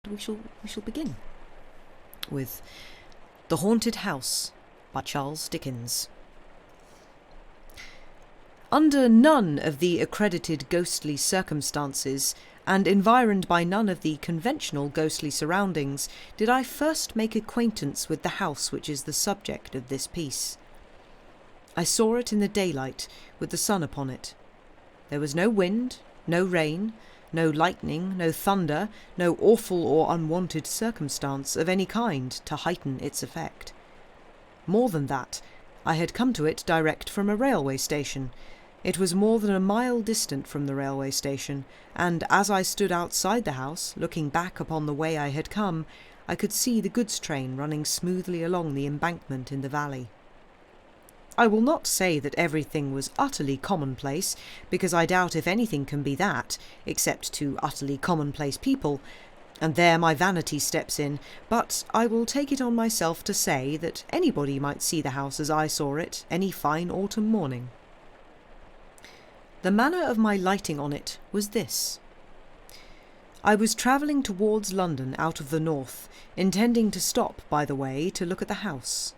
we shall begin with The Haunted House by Charles Dickens. Under none of the accredited ghostly circumstances, and environed by none of the conventional ghostly surroundings, did I first make acquaintance with the house which is the subject of this piece. I saw it in the daylight, with the sun upon it. There was no wind, no rain, no lightning, no thunder, no awful or unwanted circumstance of any kind to heighten its effect. More than that, I had come to it direct from a railway station. It was more than a mile distant from the railway station, and as I stood outside the house, looking back upon the way I had come, I could see the goods train running smoothly along the embankment in the valley. I will not say that everything was utterly commonplace, because I doubt if anything can be that, except to utterly commonplace people, and there my vanity steps in, but I will take it on myself to say that anybody might see the house as I saw it any fine autumn morning. The manner of my lighting on it was this. I was travelling towards London out of the north, intending to stop by the way to look at the house.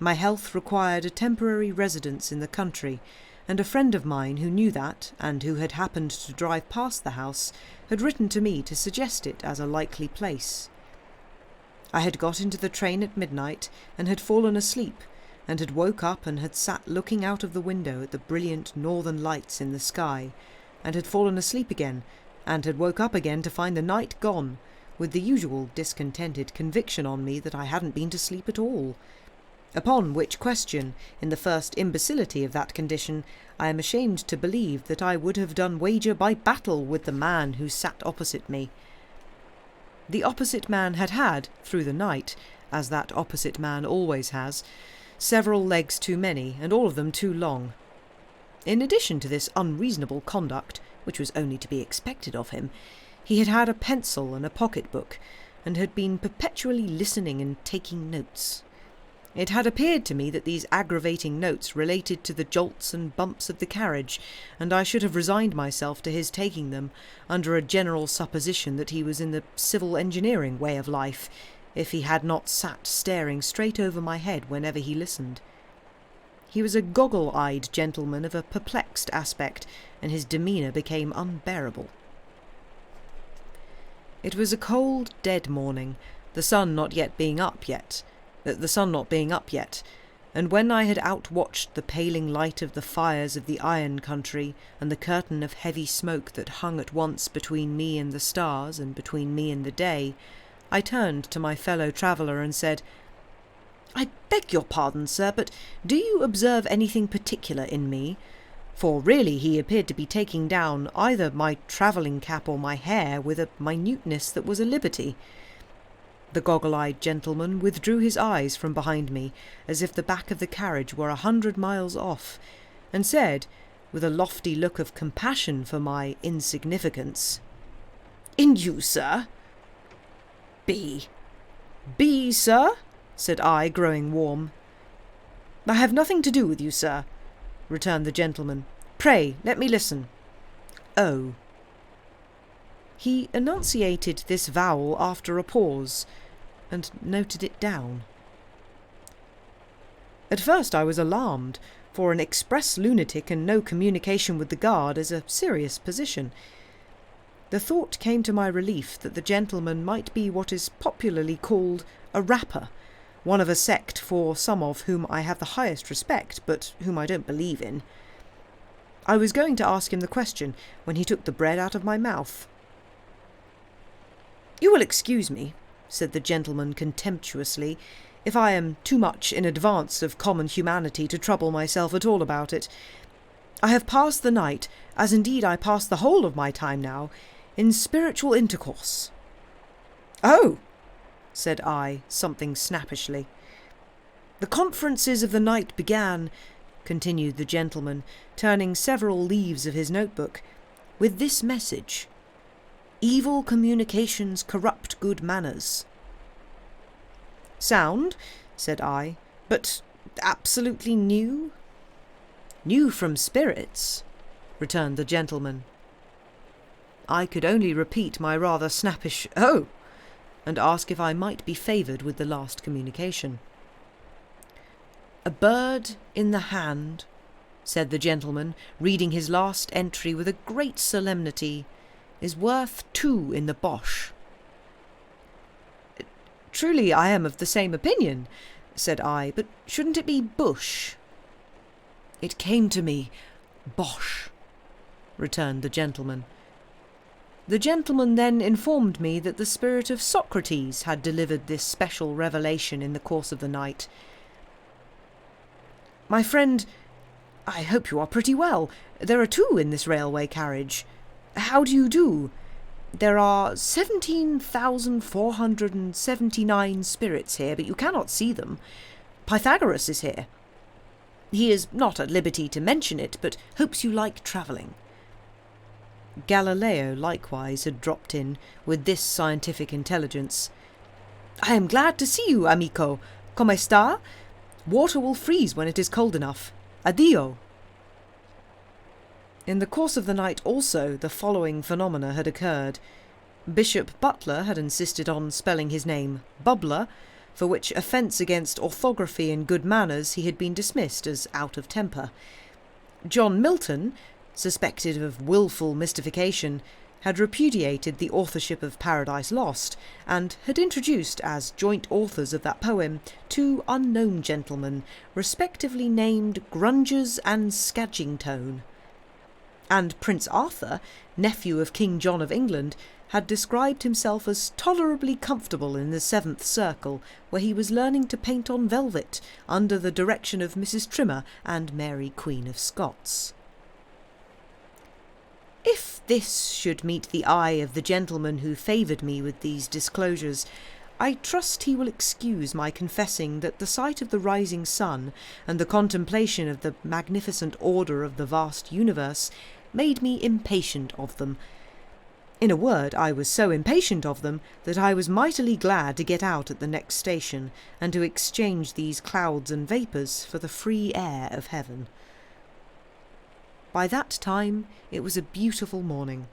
My health required a temporary residence in the country, and a friend of mine who knew that, and who had happened to drive past the house, had written to me to suggest it as a likely place. I had got into the train at midnight, and had fallen asleep, and had woke up and had sat looking out of the window at the brilliant northern lights in the sky, and had fallen asleep again, and had woke up again to find the night gone, with the usual discontented conviction on me that I hadn't been to sleep at all. Upon which question, in the first imbecility of that condition, I am ashamed to believe that I would have done wager by battle with the man who sat opposite me. The opposite man had, through the night, as that opposite man always has, several legs too many, and all of them too long. In addition to this unreasonable conduct, which was only to be expected of him, he had a pencil and a pocket-book, and had been perpetually listening and taking notes. It had appeared to me that these aggravating notes related to the jolts and bumps of the carriage, and I should have resigned myself to his taking them, under a general supposition that he was in the civil engineering way of life, if he had not sat staring straight over my head whenever he listened. He was a goggle-eyed gentleman of a perplexed aspect, and his demeanour became unbearable. It was a cold, dead morning, the sun not being up yet, and when I had outwatched the paling light of the fires of the iron country, and the curtain of heavy smoke that hung at once between me and the stars and between me and the day, I turned to my fellow traveller and said, "I beg your pardon, sir, but do you observe anything particular in me?" For really he appeared to be taking down either my travelling cap or my hair with a minuteness that was a liberty. The goggle-eyed gentleman withdrew his eyes from behind me, as if the back of the carriage were 100 miles off, and said, with a lofty look of compassion for my insignificance, "In you, sir?" "B. "B, sir?" said I, growing warm. "I have nothing to do with you, sir," returned the gentleman. "Pray, let me listen." "O." He enunciated this vowel after a pause, and noted it down. At first I was alarmed, for an express lunatic and no communication with the guard is a serious position. The thought came to my relief that the gentleman might be what is popularly called a rapper, one of a sect for some of whom I have the highest respect, but whom I don't believe in. I was going to ask him the question when he took the bread out of my mouth. "You will excuse me," said the gentleman contemptuously, "if I am too much in advance of common humanity to trouble myself at all about it. I have passed the night, as indeed I pass the whole of my time now, in spiritual intercourse." "Oh!" said I, something snappishly. "The conferences of the night began," continued the gentleman, turning several leaves of his notebook, "with this message: 'Evil communications corrupt good manners.'" "Sound," said I, "but absolutely new?" "New from spirits," returned the gentleman. I could only repeat my rather snappish "Oh!" and ask if I might be favoured with the last communication. "A bird in the hand," said the gentleman, reading his last entry with a great solemnity, "is worth 2 in the Bosch." "Truly I am of the same opinion," said I, "but shouldn't it be Bush?" "It came to me, Bosch," returned the gentleman. The gentleman then informed me that the spirit of Socrates had delivered this special revelation in the course of the night. "My friend, I hope you are pretty well. There are 2 in this railway carriage. How do you do? There are 17,479 spirits here, but you cannot see them. Pythagoras is here. He is not at liberty to mention it, but hopes you like travelling." Galileo likewise had dropped in with this scientific intelligence. "I am glad to see you, amico. Come sta? Water will freeze when it is cold enough. Addio." In the course of the night also the following phenomena had occurred. Bishop Butler had insisted on spelling his name Bubbler, for which offence against orthography and good manners he had been dismissed as out of temper. John Milton, suspected of wilful mystification, had repudiated the authorship of Paradise Lost, and had introduced as joint authors of that poem 2 unknown gentlemen, respectively named Grungers and Scadgingtone. And Prince Arthur, nephew of King John of England, had described himself as tolerably comfortable in the 7th circle, where he was learning to paint on velvet under the direction of Mrs. Trimmer and Mary Queen of Scots. If this should meet the eye of the gentleman who favoured me with these disclosures, I trust he will excuse my confessing that the sight of the rising sun and the contemplation of the magnificent order of the vast universe made me impatient of them. In a word, I was so impatient of them that I was mightily glad to get out at the next station and to exchange these clouds and vapours for the free air of heaven. By that time it was a beautiful morning.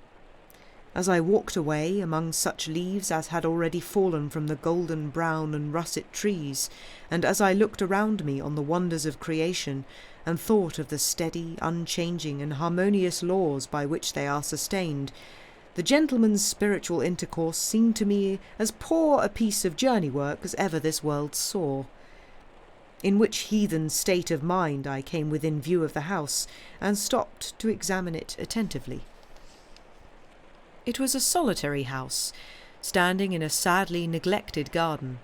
As I walked away among such leaves as had already fallen from the golden brown and russet trees, and as I looked around me on the wonders of creation, and thought of the steady, unchanging, and harmonious laws by which they are sustained, the gentleman's spiritual intercourse seemed to me as poor a piece of journey work as ever this world saw. In which heathen state of mind I came within view of the house, and stopped to examine it attentively. It was a solitary house, standing in a sadly neglected garden,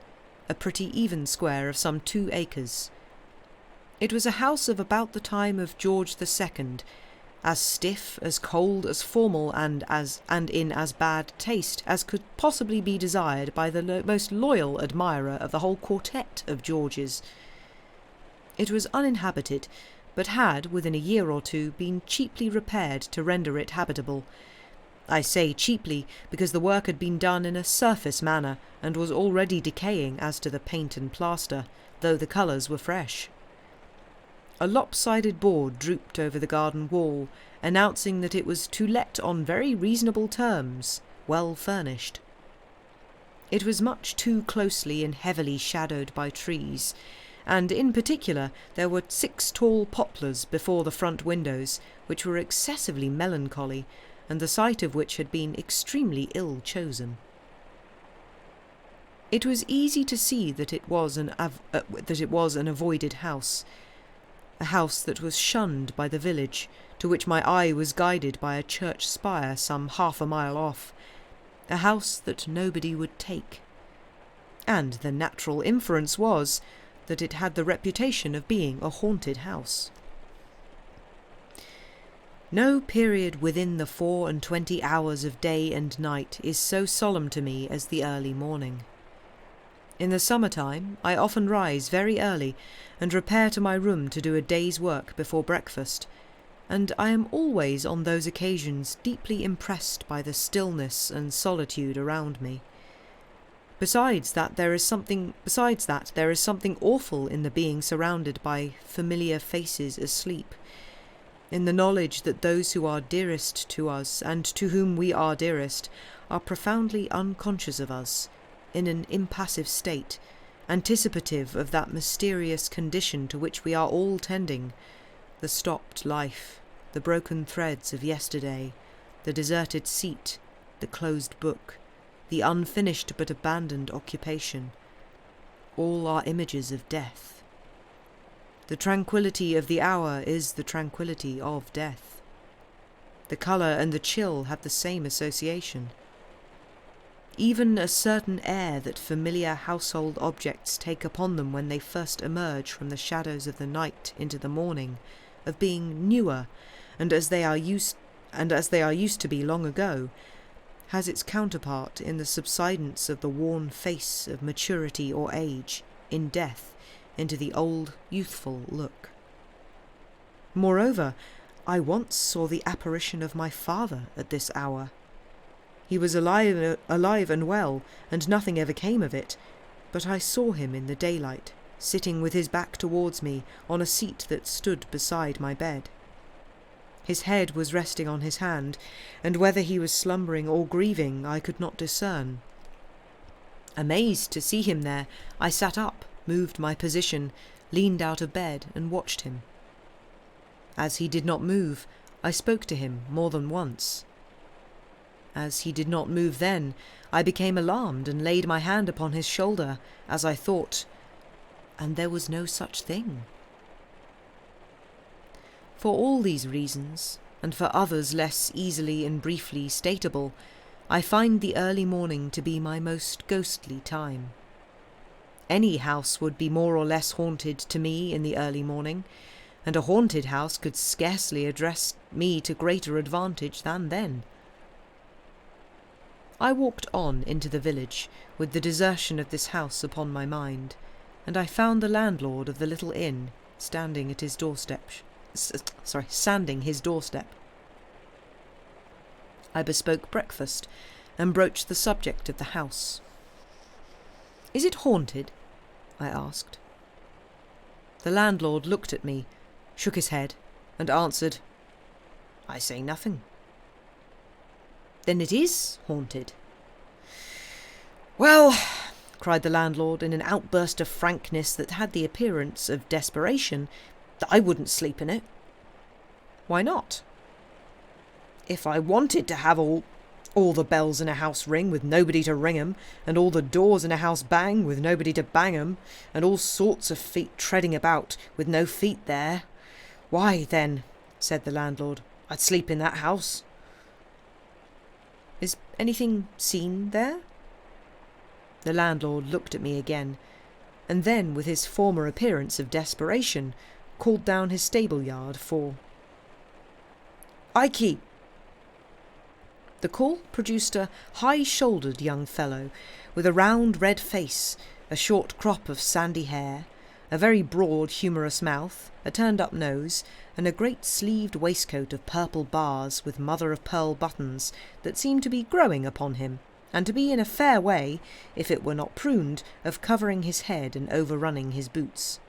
a pretty even square of some 2 acres. It was a house of about the time of George II, as stiff, as cold, as formal, and in as bad taste as could possibly be desired by the most loyal admirer of the whole quartet of Georges. It was uninhabited, but had, within a year or 2, been cheaply repaired to render it habitable. I say cheaply, because the work had been done in a surface manner, and was already decaying as to the paint and plaster, though the colours were fresh. A lopsided board drooped over the garden wall, announcing that it was to let on very reasonable terms, well furnished. It was much too closely and heavily shadowed by trees, and in particular there were 6 tall poplars before the front windows, which were excessively melancholy, and the site of which had been extremely ill chosen. It was easy to see that it was an avoided house, a house that was shunned by the village, to which my eye was guided by a church spire some half a mile off, a house that nobody would take. And the natural inference was that it had the reputation of being a haunted house. No period within the 24 hours of day and night is so solemn to me as the early morning. In the summer-time I often rise very early and repair to my room to do a day's work before breakfast, and I am always on those occasions deeply impressed by the stillness and solitude around me. Besides that, there is something awful in the being surrounded by familiar faces asleep, in the knowledge that those who are dearest to us and to whom we are dearest are profoundly unconscious of us, in an impassive state, anticipative of that mysterious condition to which we are all tending, the stopped life, the broken threads of yesterday, the deserted seat, the closed book, the unfinished but abandoned occupation, all are images of death. The tranquillity of the hour is the tranquillity of death. The colour and the chill have the same association. Even a certain air that familiar household objects take upon them when they first emerge from the shadows of the night into the morning, of being newer, and as they are used to be long ago, has its counterpart in the subsidence of the worn face of maturity or age, in death, into the old youthful look. Moreover, I once saw the apparition of my father at this hour. He was alive and well, and nothing ever came of it, but I saw him in the daylight, sitting with his back towards me on a seat that stood beside my bed. His head was resting on his hand, and whether he was slumbering or grieving I could not discern. Amazed to see him there, I sat up, moved my position, leaned out of bed, and watched him. As he did not move, I spoke to him more than once. As he did not move then, I became alarmed and laid my hand upon his shoulder, as I thought, and there was no such thing. For all these reasons, and for others less easily and briefly stateable, I find the early morning to be my most ghostly time. Any house would be more or less haunted to me in the early morning, and a haunted house could scarcely address me to greater advantage than then. I walked on into the village, with the desertion of this house upon my mind, and I found the landlord of the little inn sanding his doorstep. I bespoke breakfast, and broached the subject of the house. "Is it haunted?" I asked. The landlord looked at me, shook his head, and answered, "I say nothing." "Then it is haunted." "Well," cried the landlord in an outburst of frankness that had the appearance of desperation, "I wouldn't sleep in it." "Why not?" "If I wanted to have all the bells in a house ring with nobody to ring 'em, and all the doors in a house bang with nobody to bang 'em, and all sorts of feet treading about with no feet there, why then," said the landlord, "I'd sleep in that house." "Is anything seen there?" The landlord looked at me again, and then, with his former appearance of desperation, called down his stable-yard for "Ikey." The call produced a high-shouldered young fellow, with a round red face, a short crop of sandy hair, a very broad humorous mouth, a turned-up nose, and a great-sleeved waistcoat of purple bars with mother-of-pearl buttons that seemed to be growing upon him, and to be in a fair way, if it were not pruned, of covering his head and overrunning his boots.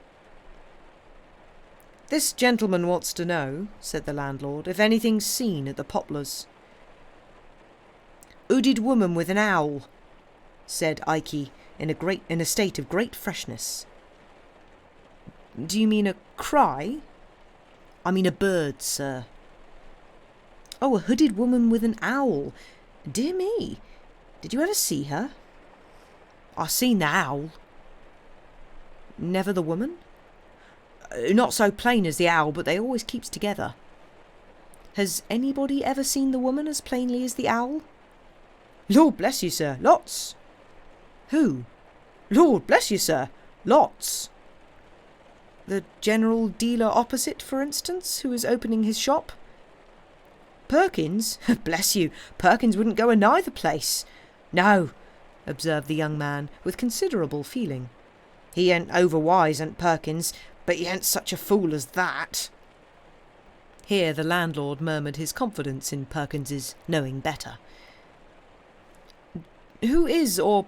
"This gentleman wants to know," said the landlord, "if anything's seen at the Poplars." "Hooded woman with an owl," said Ikey, in a state of great freshness. "Do you mean a cry?" "I mean a bird, sir." "Oh, a hooded woman with an owl. Dear me, did you ever see her?" "I seen the owl." "Never the woman?" "Not so plain as the owl, but they always keeps together." "Has anybody ever seen the woman as plainly as the owl?" "Lord bless you, sir, lots." "Who?" "Lord bless you, sir, lots." "The general dealer opposite, for instance, who is opening his shop?" "Perkins? Bless you, Perkins wouldn't go a-nigh the place." "No," observed the young man, with considerable feeling. "He ain't over-wise, ain't Perkins, but he ain't such a fool as that." Here the landlord murmured his confidence in Perkins's knowing better. "Who is, or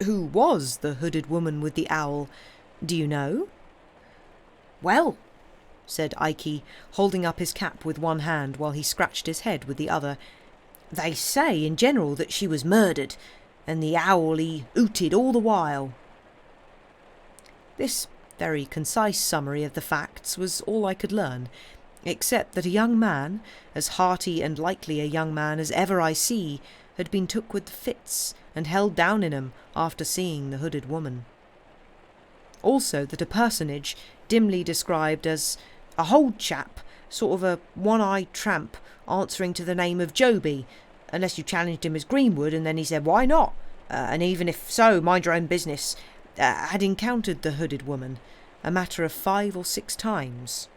who was, the hooded woman with the owl? Do you know?" "Well," said Ikey, holding up his cap with one hand while he scratched his head with the other, "they say in general that she was murdered, and the owl he hooted all the while." This very concise summary of the facts was all I could learn, except that a young man, as hearty and likely a young man as ever I see, had been took with the fits and held down in 'em after seeing the hooded woman. Also that a personage, dimly described as a hold chap, sort of a one-eyed tramp, answering to the name of Joby, unless you challenged him as Greenwood, and then he said, "Why not? And even if so, mind your own business," had encountered the hooded woman, a matter of 5 or 6 times.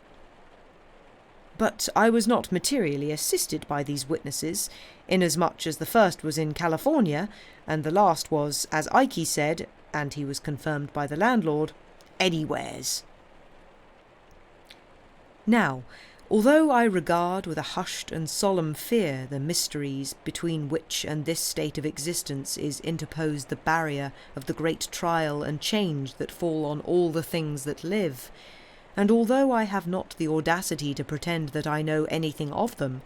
But I was not materially assisted by these witnesses, inasmuch as the first was in California, and the last was, as Ike said, and he was confirmed by the landlord, anywheres. Now, although I regard with a hushed and solemn fear the mysteries between which and this state of existence is interposed the barrier of the great trial and change that fall on all the things that live, and although I have not the audacity to pretend that I know anything of them,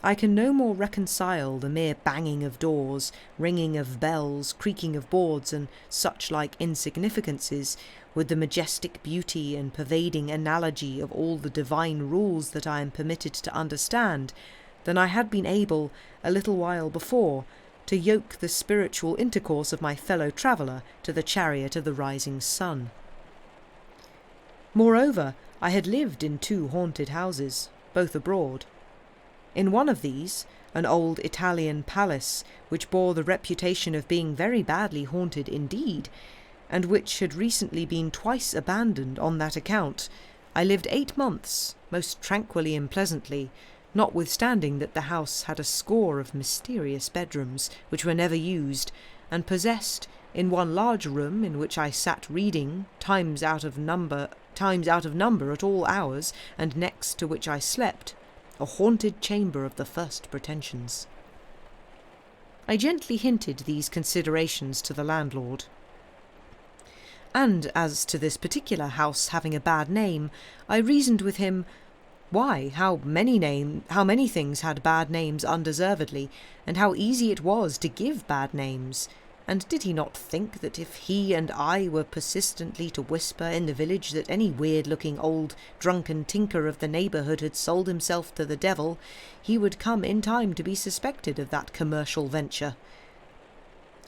I can no more reconcile the mere banging of doors, ringing of bells, creaking of boards, and such like insignificances, with the majestic beauty and pervading analogy of all the divine rules that I am permitted to understand, than I had been able, a little while before, to yoke the spiritual intercourse of my fellow traveller to the chariot of the rising sun. Moreover, I had lived in 2 haunted houses, both abroad. In one of these, an old Italian palace, which bore the reputation of being very badly haunted indeed, and which had recently been twice abandoned on that account, I lived 8 months, most tranquilly and pleasantly, notwithstanding that the house had a score of mysterious bedrooms, which were never used, and possessed, in one large room in which I sat reading, times out of number at all hours, and next to which I slept, a haunted chamber of the first pretensions. I gently hinted these considerations to the landlord. And as to this particular house having a bad name, I reasoned with him, why, how many things had bad names undeservedly, and how easy it was to give bad names, and did he not think that if he and I were persistently to whisper in the village that any weird-looking old drunken tinker of the neighbourhood had sold himself to the devil, he would come in time to be suspected of that commercial venture?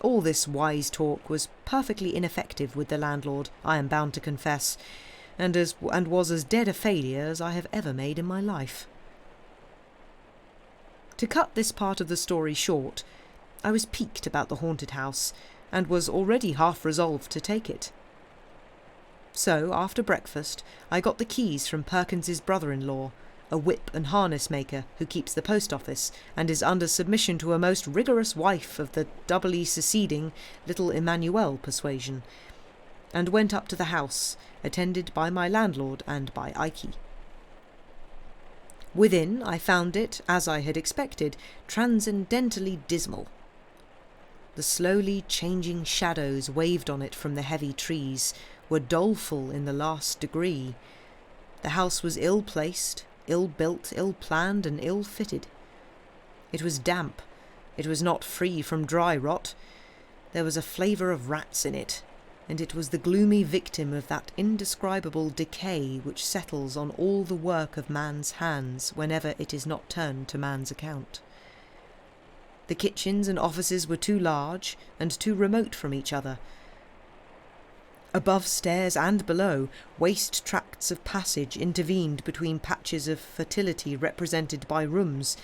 All this wise talk was perfectly ineffective with the landlord, I am bound to confess, and was as dead a failure as I have ever made in my life. To cut this part of the story short, I was piqued about the haunted house, and was already half resolved to take it. So, after breakfast, I got the keys from Perkins's brother-in-law, a whip and harness maker who keeps the post office, and is under submission to a most rigorous wife of the doubly seceding little Emmanuel persuasion, and went up to the house, attended by my landlord and by Ike. Within, I found it, as I had expected, transcendently dismal. The slowly changing shadows waved on it from the heavy trees were doleful in the last degree. The house was ill-placed, ill-built, ill-planned, and ill-fitted. It was damp. It was not free from dry rot. There was a flavour of rats in it, and it was the gloomy victim of that indescribable decay which settles on all the work of man's hands whenever it is not turned to man's account. The kitchens and offices were too large and too remote from each other. Above stairs and below, waste tracts of passage intervened between patches of fertility represented by rooms,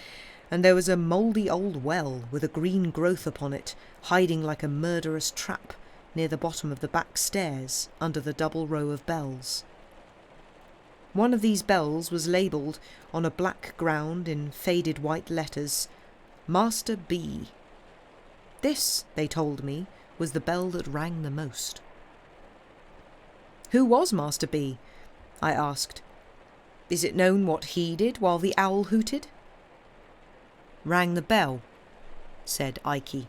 and there was a mouldy old well with a green growth upon it, hiding like a murderous trap near the bottom of the back stairs under the double row of bells. One of these bells was labelled on a black ground in faded white letters, Master B. This, they told me, was the bell that rang the most. Who was Master B? I asked. Is it known what he did while the owl hooted? Rang the bell, said Ike.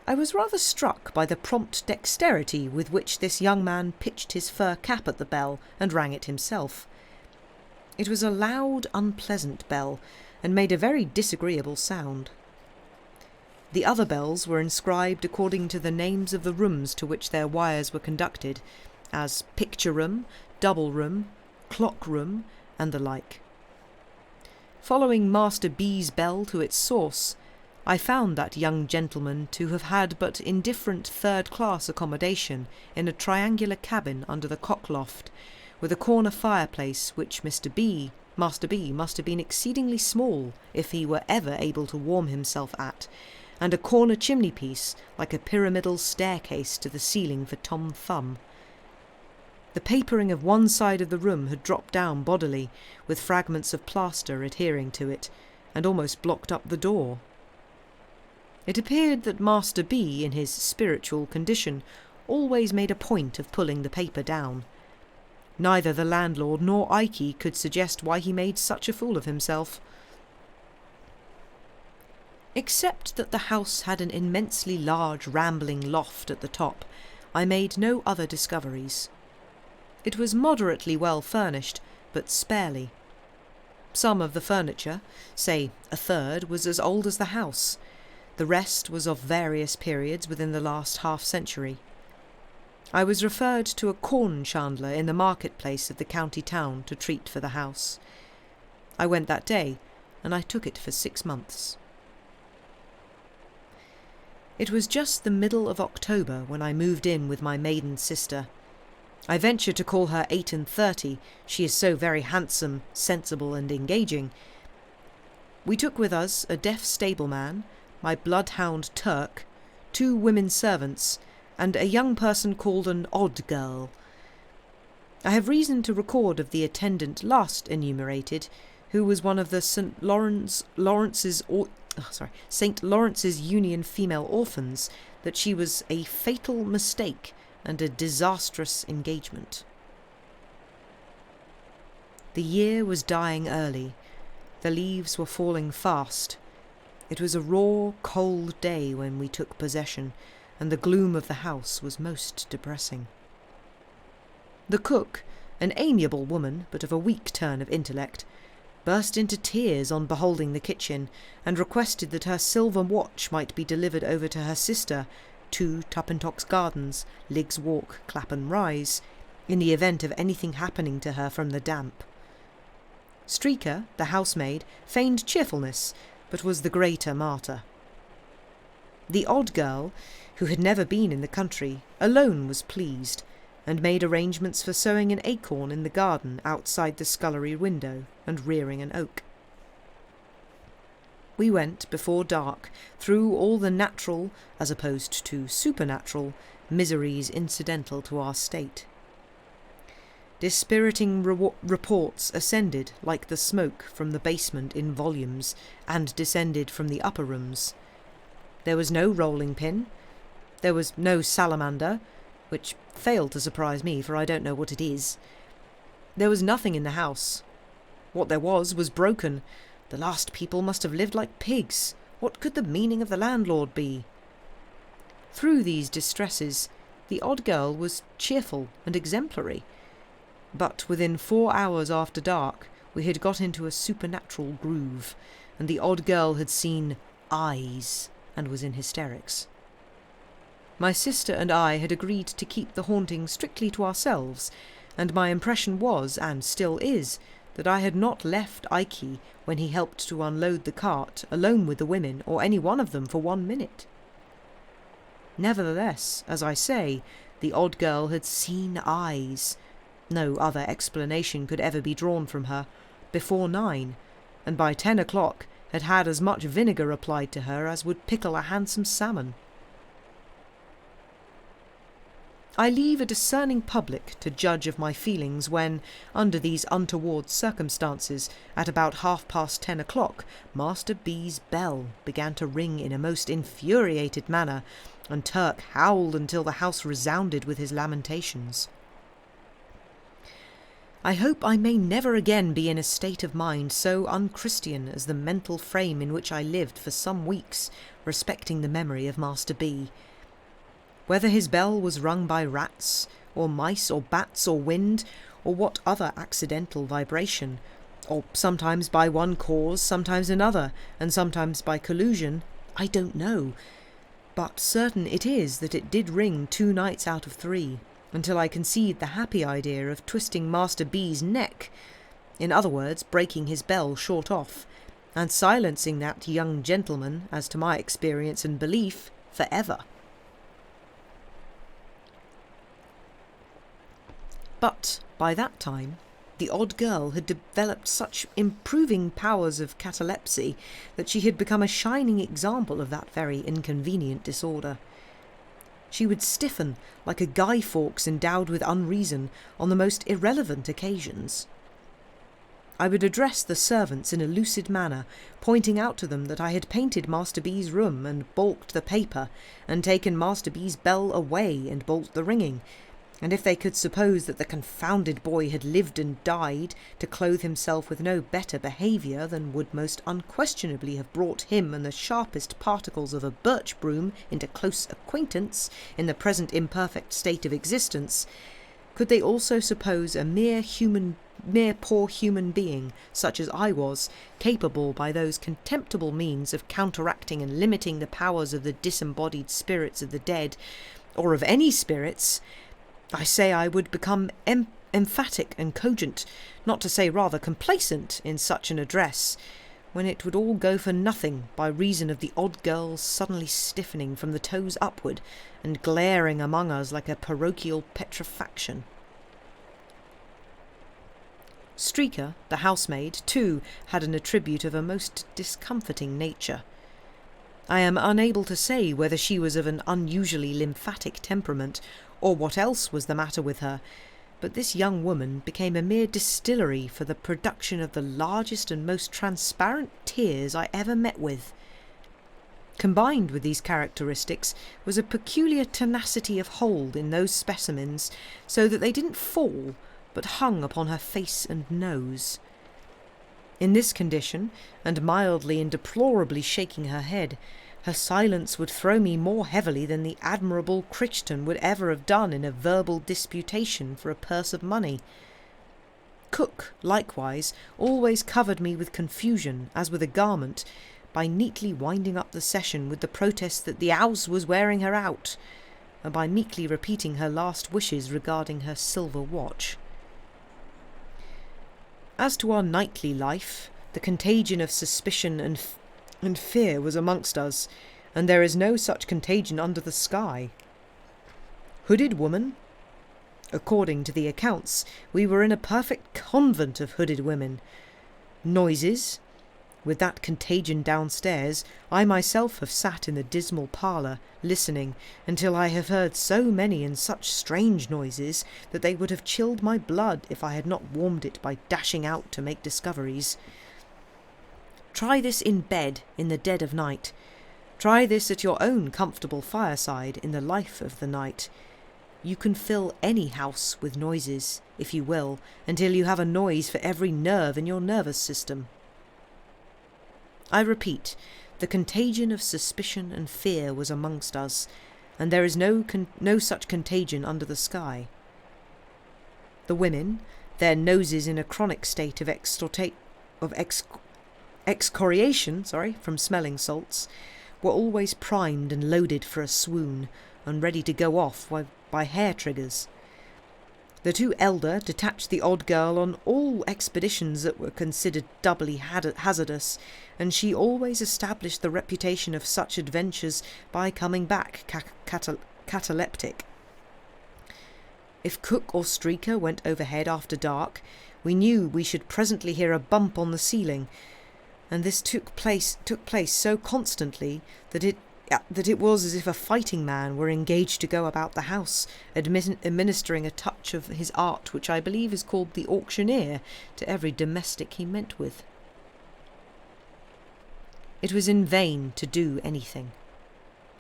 I was rather struck by the prompt dexterity with which this young man pitched his fur cap at the bell and rang it himself. It was a loud, unpleasant bell, and made a very disagreeable sound. The other bells were inscribed according to the names of the rooms to which their wires were conducted, as picture room, double room, clock room, and the like. Following Master B.'s bell to its source, I found that young gentleman to have had but indifferent third-class accommodation in a triangular cabin under the cock-loft, with a corner fireplace which Master B must have been exceedingly small if he were ever able to warm himself at, and a corner chimney-piece like a pyramidal staircase to the ceiling for Tom Thumb. The papering of one side of the room had dropped down bodily, with fragments of plaster adhering to it, and almost blocked up the door. It appeared that Master B, in his spiritual condition, always made a point of pulling the paper down. Neither the landlord nor Ikey could suggest why he made such a fool of himself. Except that the house had an immensely large rambling loft at the top, I made no other discoveries. It was moderately well furnished, but sparely. Some of the furniture, say a third, was as old as the house. The rest was of various periods within the last half-century. I was referred to a corn chandler in the market-place of the county town to treat for the house. I went that day, and I took it for 6 months. It was just the middle of October when I moved in with my maiden sister. I venture to call her 38, she is so very handsome, sensible, and engaging. We took with us a deaf stableman, my bloodhound Turk, 2 women servants, and a young person called an odd girl. I have reason to record of the attendant last enumerated, who was one of the St. Lawrence's Union female orphans, that she was a fatal mistake and a disastrous engagement. The year was dying early. The leaves were falling fast. It was a raw, cold day when we took possession, and the gloom of the house was most depressing. The cook, an amiable woman, but of a weak turn of intellect, burst into tears on beholding the kitchen, and requested that her silver watch might be delivered over to her sister, 2 Tuppentocks Gardens, Liggs Walk, Clapham Rise, in the event of anything happening to her from the damp. Streaker, the housemaid, feigned cheerfulness, but was the greater martyr. The odd girl, who had never been in the country, alone was pleased, and made arrangements for sowing an acorn in the garden outside the scullery window, and rearing an oak. We went, before dark, through all the natural, as opposed to supernatural, miseries incidental to our state. Dispiriting reports ascended like the smoke from the basement in volumes, and descended from the upper rooms. There was no rolling pin. There was no salamander, which failed to surprise me, for I don't know what it is. There was nothing in the house. What there was broken. The last people must have lived like pigs. What could the meaning of the landlord be? Through these distresses, the odd girl was cheerful and exemplary. But within 4 hours after dark, we had got into a supernatural groove, and the odd girl had seen eyes and was in hysterics. My sister and I had agreed to keep the haunting strictly to ourselves, and my impression was, and still is, that I had not left Ikey when he helped to unload the cart alone with the women or any one of them for 1 minute. Nevertheless, as I say, the odd girl had seen eyes. No other explanation could ever be drawn from her, before 9, and by 10 o'clock had had as much vinegar applied to her as would pickle a handsome salmon. I leave a discerning public to judge of my feelings when, under these untoward circumstances, at about 10:30 o'clock, Master B.'s bell began to ring in a most infuriated manner, and Turk howled until the house resounded with his lamentations. I hope I may never again be in a state of mind so unchristian as the mental frame in which I lived for some weeks respecting the memory of Master B. Whether his bell was rung by rats, or mice, or bats, or wind, or what other accidental vibration, or sometimes by one cause, sometimes another, and sometimes by collusion, I don't know, but certain it is that it did ring 2 nights out of 3, until I conceived the happy idea of twisting Master B.'s neck, in other words, breaking his bell short off, and silencing that young gentleman, as to my experience and belief, for ever. But by that time the odd girl had developed such improving powers of catalepsy that she had become a shining example of that very inconvenient disorder. She would stiffen like a Guy Fawkes endowed with unreason on the most irrelevant occasions. I would address the servants in a lucid manner, pointing out to them that I had painted Master B.'s room and balked the paper, and taken Master B.'s bell away and balked the ringing, and if they could suppose that the confounded boy had lived and died to clothe himself with no better behaviour than would most unquestionably have brought him and the sharpest particles of a birch broom into close acquaintance in the present imperfect state of existence, could they also suppose a mere poor human being, such as I was, capable by those contemptible means of counteracting and limiting the powers of the disembodied spirits of the dead, or of any spirits, I say I would become emphatic and cogent, not to say rather complacent, in such an address, when it would all go for nothing by reason of the odd girl's suddenly stiffening from the toes upward and glaring among us like a parochial petrifaction. Streaker, the housemaid, too, had an attribute of a most discomforting nature. I am unable to say whether she was of an unusually lymphatic temperament, or what else was the matter with her, but this young woman became a mere distillery for the production of the largest and most transparent tears I ever met with. Combined with these characteristics was a peculiar tenacity of hold in those specimens, so that they didn't fall, but hung upon her face and nose. In this condition, and mildly and deplorably shaking her head, her silence would throw me more heavily than the admirable Crichton would ever have done in a verbal disputation for a purse of money. Cook, likewise, always covered me with confusion, as with a garment, by neatly winding up the session with the protest that the 'ouse was wearing her out, and by meekly repeating her last wishes regarding her silver watch. As to our nightly life, the contagion of suspicion and fear was amongst us, and there is no such contagion under the sky. Hooded woman? According to the accounts, we were in a perfect convent of hooded women. Noises? With that contagion downstairs, I myself have sat in the dismal parlour, listening, until I have heard so many and such strange noises that they would have chilled my blood if I had not warmed it by dashing out to make discoveries. Try this in bed in the dead of night. Try this at your own comfortable fireside in the life of the night. You can fill any house with noises, if you will, until you have a noise for every nerve in your nervous system. I repeat, the contagion of suspicion and fear was amongst us, and there is no such contagion under the sky. The women, their noses in a chronic state of excoriation from smelling salts, were always primed and loaded for a swoon, and ready to go off by hair triggers. The 2 elder detached the odd girl on all expeditions that were considered doubly hazardous, and she always established the reputation of such adventures by coming back cataleptic. If Cook or Streaker went overhead after dark, we knew we should presently hear a bump on the ceiling, and this took place so constantly that it was as if a fighting man were engaged to go about the house, administering a touch of his art which I believe is called the auctioneer to every domestic he met with. It was in vain to do anything.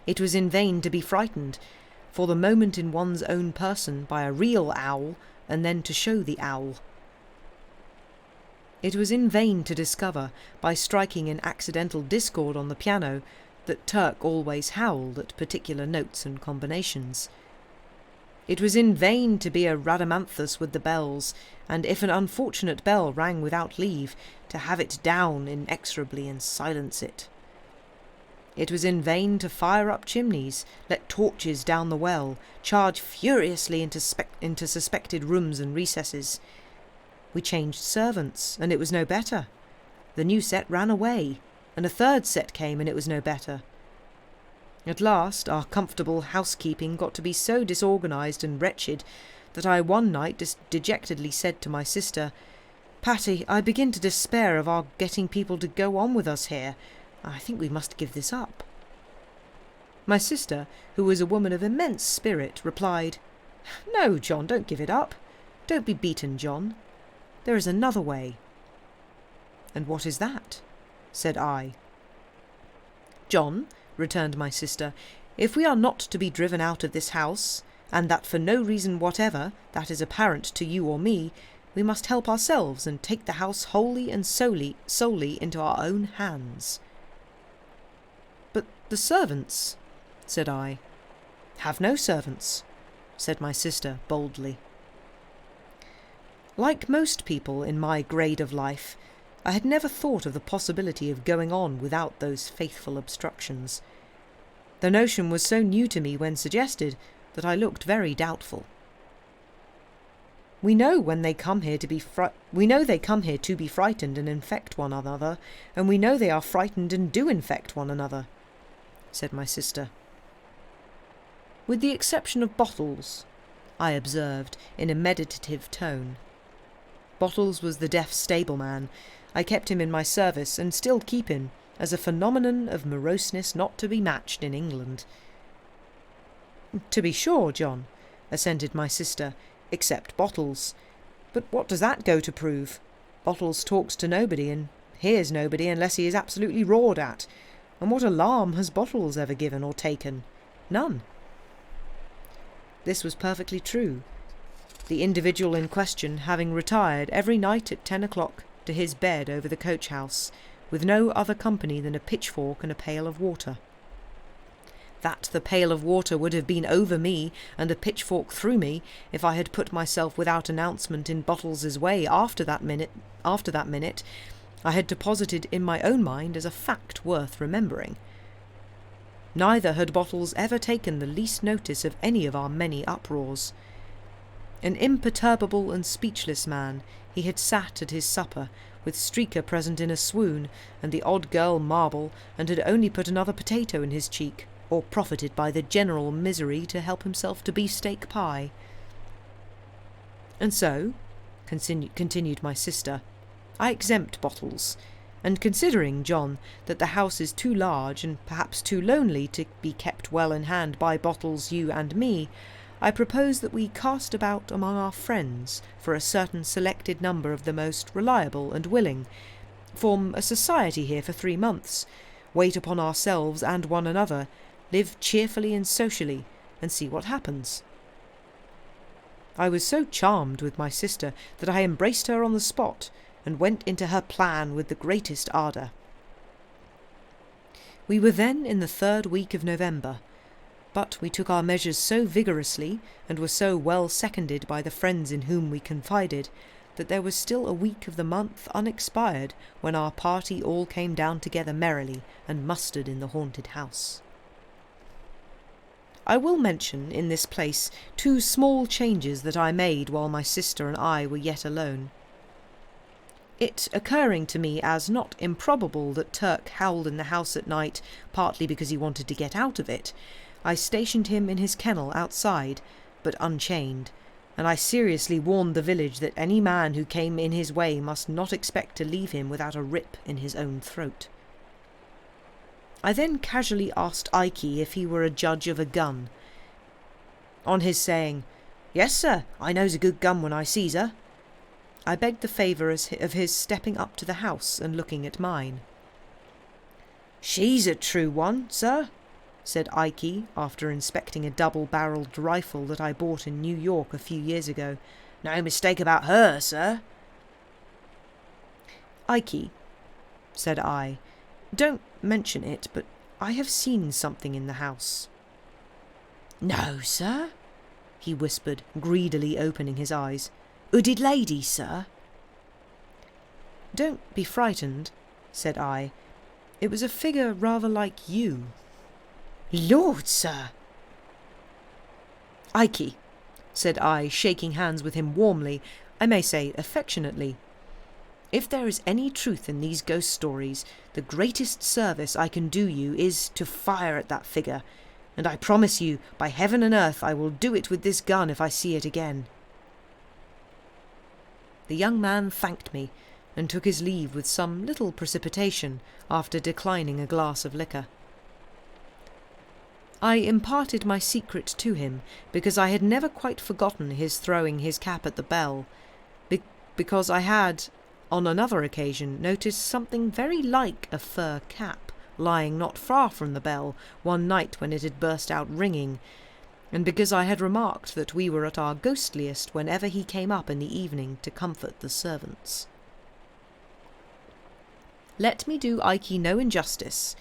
It was in vain to be frightened, for the moment in one's own person by a real owl, and then to show the owl. It was in vain to discover, by striking an accidental discord on the piano, that Turk always howled at particular notes and combinations. It was in vain to be a Rhadamanthus with the bells, and if an unfortunate bell rang without leave, to have it down inexorably and silence it. It was in vain to fire up chimneys, let torches down the well, charge furiously into suspected rooms and recesses. We changed servants, and it was no better. The new set ran away, and a third set came, and it was no better. At last our comfortable housekeeping got to be so disorganised and wretched that I one night dejectedly said to my sister, "Patty, I begin to despair of our getting people to go on with us here. I think we must give this up." My sister, who was a woman of immense spirit, replied, "No, John, don't give it up. Don't be beaten, John. There is another way." "And what is that?" said I. "John," returned my sister, "if we are not to be driven out of this house, and that for no reason whatever that is apparent to you or me, we must help ourselves and take the house wholly and solely into our own hands." "But the servants?" said I. "Have no servants," said my sister boldly. Like most people in my grade of life, I had never thought of the possibility of going on without those faithful obstructions. The notion was so new to me when suggested that I looked very doubtful. We know they come here to be frightened and infect one another, and we know they are frightened and do infect one another," said my sister. "With the exception of Bottles," I observed in a meditative tone. Bottles was the deaf stableman. I kept him in my service, and still keep him, as a phenomenon of moroseness not to be matched in England. "To be sure, John," assented my sister, "except Bottles. But what does that go to prove? Bottles talks to nobody and hears nobody unless he is absolutely roared at. And what alarm has Bottles ever given or taken? None." This was perfectly true, the individual in question having retired every night at 10 o'clock to his bed over the coach-house, with no other company than a pitchfork and a pail of water. That the pail of water would have been over me and a pitchfork through me if I had put myself without announcement in Bottles's way after that minute, I had deposited in my own mind as a fact worth remembering. Neither had Bottles ever taken the least notice of any of our many uproars. An imperturbable and speechless man, he had sat at his supper, with Streaker present in a swoon, and the odd girl Marble, and had only put another potato in his cheek, or profited by the general misery to help himself to beefsteak pie. "And so," continued my sister, "I exempt Bottles, and considering, John, that the house is too large and perhaps too lonely to be kept well in hand by Bottles, you and me, I propose that we cast about among our friends for a certain selected number of the most reliable and willing, form a society here for 3 months, wait upon ourselves and one another, live cheerfully and socially, and see what happens." I was so charmed with my sister that I embraced her on the spot, and went into her plan with the greatest ardour. We were then in the 3rd week of November, but we took our measures so vigorously, and were so well seconded by the friends in whom we confided, that there was still a week of the month unexpired when our party all came down together merrily and mustered in the haunted house. I will mention in this place 2 small changes that I made while my sister and I were yet alone. It occurring to me as not improbable that Turk howled in the house at night, partly because he wanted to get out of it, I stationed him in his kennel outside, but unchained, and I seriously warned the village that any man who came in his way must not expect to leave him without a rip in his own throat. I then casually asked Ikey if he were a judge of a gun. On his saying, "Yes, sir, I knows a good gun when I sees her," I begged the favour of his stepping up to the house and looking at mine. "She's a true one, sir," said Ikey, after inspecting a double-barrelled rifle that I bought in New York a few years ago. "No mistake about her, sir." "Ikey," said I, "don't mention it, but I have seen something in the house." "No, sir," he whispered, greedily opening his eyes. "Hooded lady, sir." "Don't be frightened," said I. It was a figure rather like you." "Lord, sir!" "Ikey," said I, shaking hands with him warmly, I may say affectionately, "if there is any truth in these ghost stories, the greatest service I can do you is to fire at that figure, and I promise you, by heaven and earth, I will do it with this gun if I see it again." The young man thanked me, and took his leave with some little precipitation, after declining a glass of liquor. I imparted my secret to him, because I had never quite forgotten his throwing his cap at the bell, because I had, on another occasion, noticed something very like a fur cap lying not far from the bell one night when it had burst out ringing, and because I had remarked that we were at our ghostliest whenever he came up in the evening to comfort the servants. Let me do Ikey no injustice.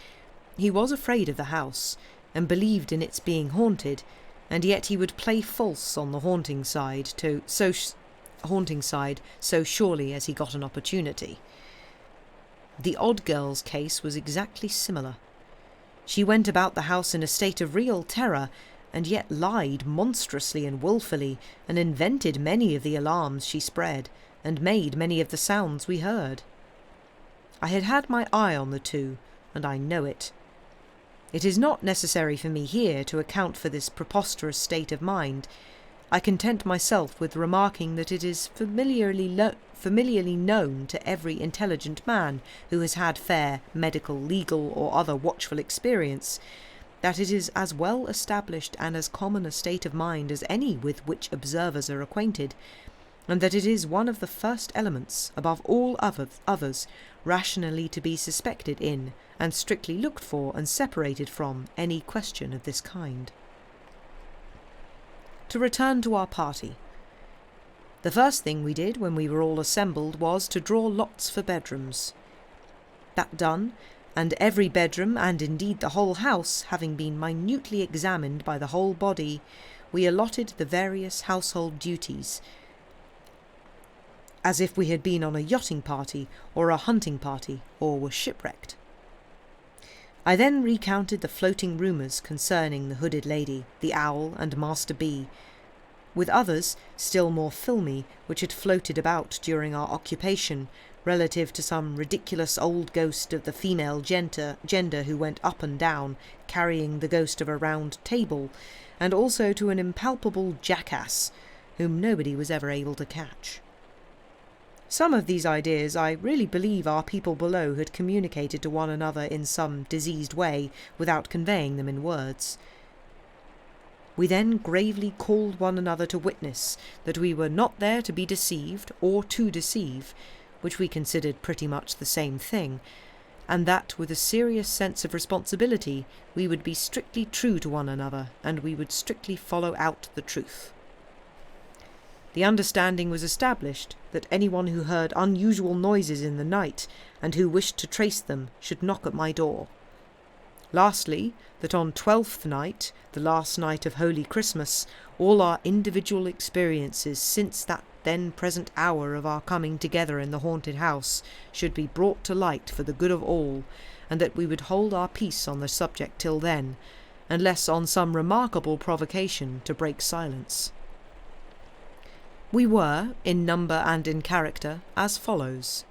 He was afraid of the house, and believed in its being haunted, and yet he would play false on the haunting side so surely as he got an opportunity. The odd girl's case was exactly similar. She went about the house in a state of real terror, and yet lied monstrously and wilfully, and invented many of the alarms she spread, and made many of the sounds we heard. I had had my eye on the two, and I know it. It is not necessary for me here to account for this preposterous state of mind. I content myself with remarking that it is familiarly known to every intelligent man who has had fair medical, legal, or other watchful experience, that it is as well established and as common a state of mind as any with which observers are acquainted, and that it is one of the first elements, above all others, rationally to be suspected in, and strictly looked for and separated from, any question of this kind. To return to our party. The first thing we did when we were all assembled was to draw lots for bedrooms. That done, and every bedroom, and indeed the whole house, having been minutely examined by the whole body, we allotted the various household duties, as if we had been on a yachting party or a hunting party, or were shipwrecked. I then recounted the floating rumours concerning the hooded lady, the owl, and Master B, with others, still more filmy, which had floated about during our occupation, relative to some ridiculous old ghost of the female gender who went up and down, carrying the ghost of a round table, and also to an impalpable jackass, whom nobody was ever able to catch. Some of these ideas I really believe our people below had communicated to one another in some diseased way, without conveying them in words. We then gravely called one another to witness that we were not there to be deceived, or to deceive, which we considered pretty much the same thing, and that with a serious sense of responsibility we would be strictly true to one another, and we would strictly follow out the truth. The understanding was established that anyone who heard unusual noises in the night, and who wished to trace them, should knock at my door. Lastly, that on 12th night, the last night of Holy Christmas, all our individual experiences since that then present hour of our coming together in the haunted house should be brought to light for the good of all, and that we would hold our peace on the subject till then, unless on some remarkable provocation to break silence. We were, in number and in character, as follows.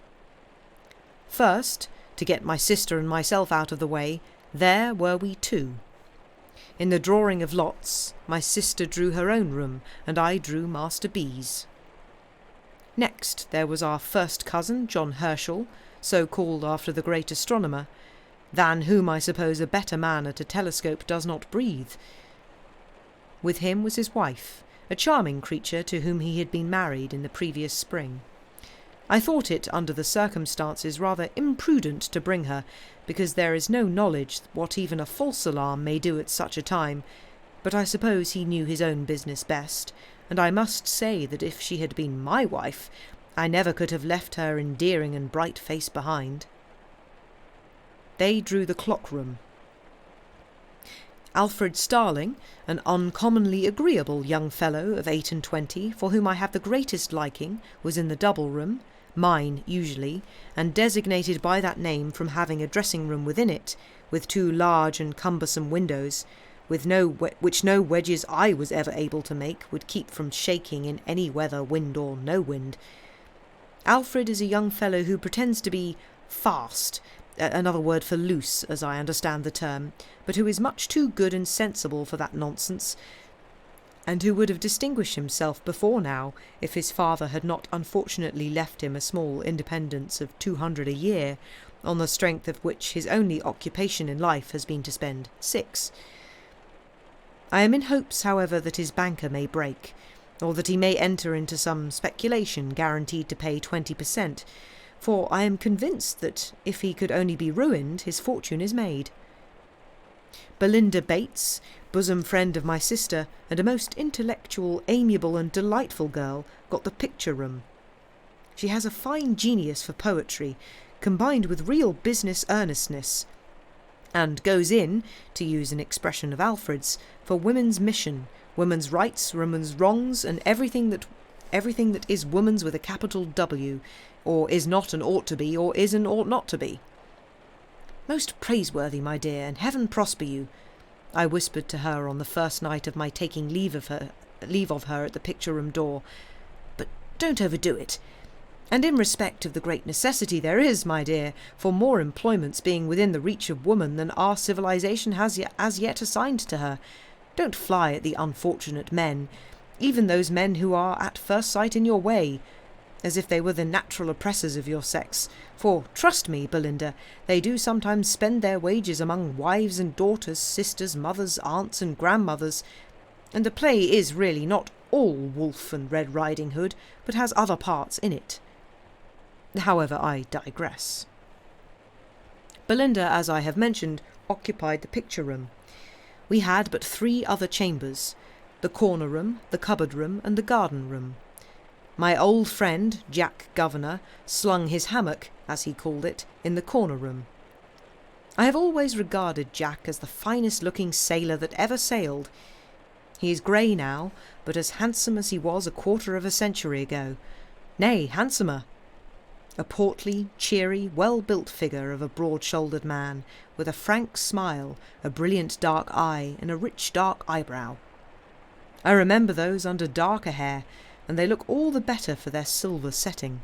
First, to get my sister and myself out of the way, there were we two. In the drawing of lots, my sister drew her own room, and I drew Master B.'s. Next, there was our first cousin, John Herschel, so called after the great astronomer, than whom I suppose a better man at a telescope does not breathe. With him was his wife, a charming creature to whom he had been married in the previous spring. I thought it, under the circumstances, rather imprudent to bring her, because there is no knowledge what even a false alarm may do at such a time, but I suppose he knew his own business best, and I must say that if she had been my wife, I never could have left her endearing and bright face behind. They drew the clock-room. Alfred Starling, an uncommonly agreeable young fellow of 28, for whom I have the greatest liking, was in the double room, mine usually, and designated by that name from having a dressing-room within it, with 2 large and cumbersome windows, which no wedges I was ever able to make would keep from shaking in any weather, wind or no wind. Alfred is a young fellow who pretends to be fast, another word for loose, as I understand the term, but who is much too good and sensible for that nonsense, and who would have distinguished himself before now if his father had not unfortunately left him a small independence of 200 a year, on the strength of which his only occupation in life has been to spend 6. I am in hopes, however, that his banker may break, or that he may enter into some speculation guaranteed to pay 20%, for I am convinced that if he could only be ruined, his fortune is made. Belinda Bates, bosom friend of my sister, and a most intellectual, amiable and delightful girl, got the picture room. She has a fine genius for poetry, combined with real business earnestness, and goes in, to use an expression of Alfred's, for women's mission, women's rights, women's wrongs, and everything that is woman's with a capital W, or is not and ought to be, or is and ought not to be. Most praiseworthy, my dear, and heaven prosper you, I whispered to her on the first night of my taking leave of her at the picture-room door. But don't overdo it. And in respect of the great necessity there is, my dear, for more employments being within the reach of woman than our civilization has as yet assigned to her, don't fly at the unfortunate men, even those men who are at first sight in your way, as if they were the natural oppressors of your sex, for, trust me, Belinda, they do sometimes spend their wages among wives and daughters, sisters, mothers, aunts and grandmothers, and the play is really not all Wolf and Red Riding Hood, but has other parts in it. However, I digress. Belinda, as I have mentioned, occupied the picture-room. We had but 3 other chambers, the corner-room, the cupboard-room, and the garden-room. My old friend, Jack Governor, slung his hammock, as he called it, in the corner-room. I have always regarded Jack as the finest-looking sailor that ever sailed. He is grey now, but as handsome as he was a quarter of a century ago. Nay, handsomer. A portly, cheery, well-built figure of a broad-shouldered man, with a frank smile, a brilliant dark eye, and a rich dark eyebrow. I remember those under darker hair, and they look all the better for their silver setting.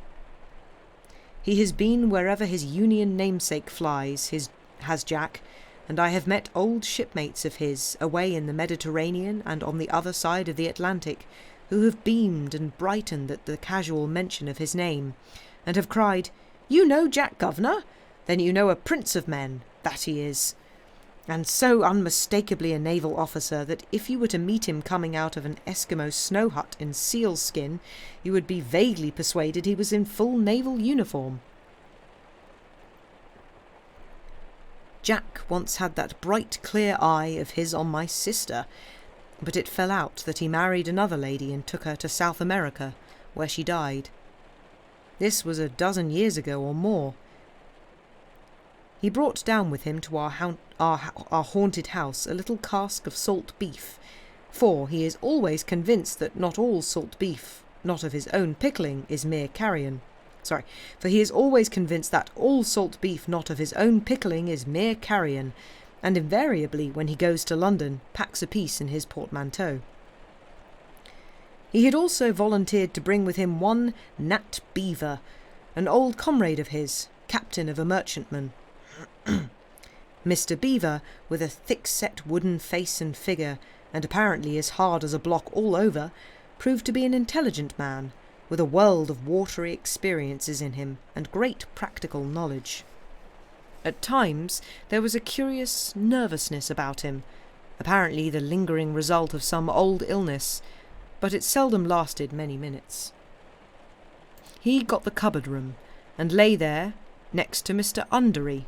He has been wherever his Union namesake flies, has Jack, and I have met old shipmates of his, away in the Mediterranean and on the other side of the Atlantic, who have beamed and brightened at the casual mention of his name, and have cried, "You know Jack Governor? Then you know a prince of men, that he is," and so unmistakably a naval officer that if you were to meet him coming out of an Eskimo snow hut in sealskin, you would be vaguely persuaded he was in full naval uniform. Jack once had that bright clear eye of his on my sister, but it fell out that he married another lady and took her to South America, where she died. This was a dozen years ago or more. He brought down with him to our haunted house a little cask of salt beef, for he is always convinced that not all salt beef, not of his own pickling, is mere carrion. For he is always convinced that all salt beef not of his own pickling is mere carrion, and invariably, when he goes to London, packs a piece in his portmanteau. He had also volunteered to bring with him one Nat Beaver, an old comrade of his, captain of a merchantman. Mr. Beaver, with a thick-set wooden face and figure, and apparently as hard as a block all over, proved to be an intelligent man, with a world of watery experiences in him, and great practical knowledge. At times there was a curious nervousness about him, apparently the lingering result of some old illness, but it seldom lasted many minutes. He got the cupboard-room, and lay there, next to Mr. Undery,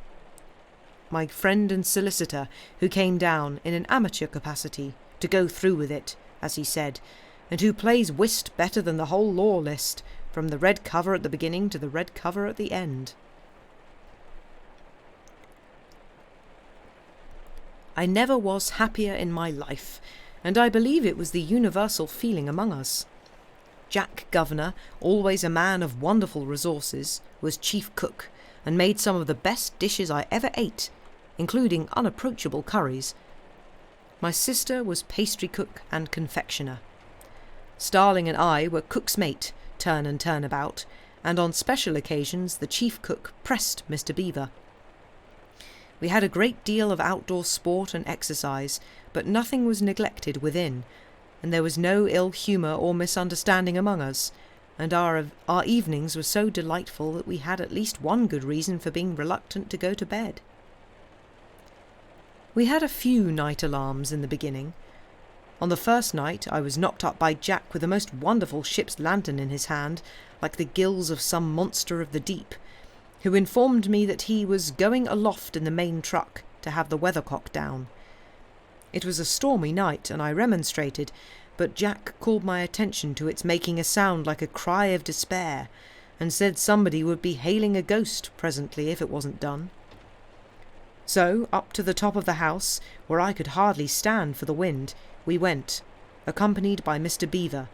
my friend and solicitor, who came down, in an amateur capacity, to go through with it, as he said, and who plays whist better than the whole law list, from the red cover at the beginning to the red cover at the end. I never was happier in my life, and I believe it was the universal feeling among us. Jack Governor, always a man of wonderful resources, was chief cook, and made some of the best dishes I ever ate, including unapproachable curries. My sister was pastry cook and confectioner. Starling and I were cook's mate, turn and turn about, and on special occasions the chief cook pressed Mr. Beaver. We had a great deal of outdoor sport and exercise, but nothing was neglected within, and there was no ill humour or misunderstanding among us, and our evenings were so delightful that we had at least one good reason for being reluctant to go to bed. We had a few night alarms in the beginning. On the first night I was knocked up by Jack with a most wonderful ship's lantern in his hand, like the gills of some monster of the deep, who informed me that he was going aloft in the main truck to have the weathercock down. It was a stormy night, and I remonstrated, but Jack called my attention to its making a sound like a cry of despair, and said somebody would be hailing a ghost presently if it wasn't done. So, up to the top of the house, where I could hardly stand for the wind, we went, accompanied by Mr. Beaver,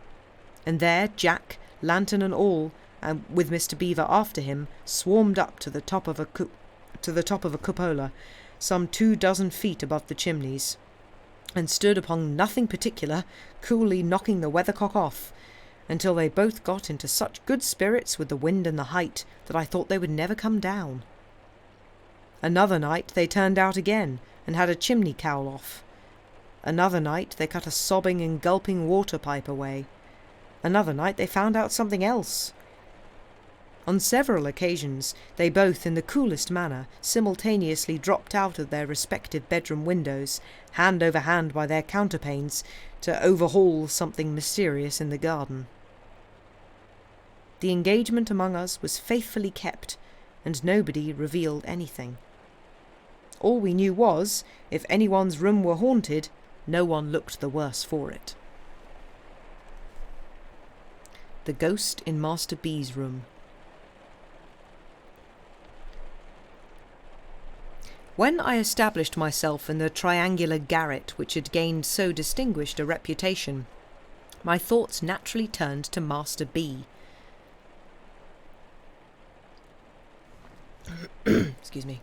and there Jack, lantern and all, and with Mr. Beaver after him, swarmed up to the top of a cupola, some 24 feet above the chimneys, and stood upon nothing particular, coolly knocking the weathercock off, until they both got into such good spirits with the wind and the height that I thought they would never come down. Another night they turned out again, and had a chimney cowl off. Another night they cut a sobbing and gulping water pipe away. Another night they found out something else. On several occasions they both, in the coolest manner, simultaneously dropped out of their respective bedroom windows, hand over hand by their counterpanes, to overhaul something mysterious in the garden. The engagement among us was faithfully kept, and nobody revealed anything. All we knew was, if anyone's room were haunted, no one looked the worse for it. The ghost in Master B's room. When I established myself in the triangular garret which had gained so distinguished a reputation, my thoughts naturally turned to Master B. Excuse me.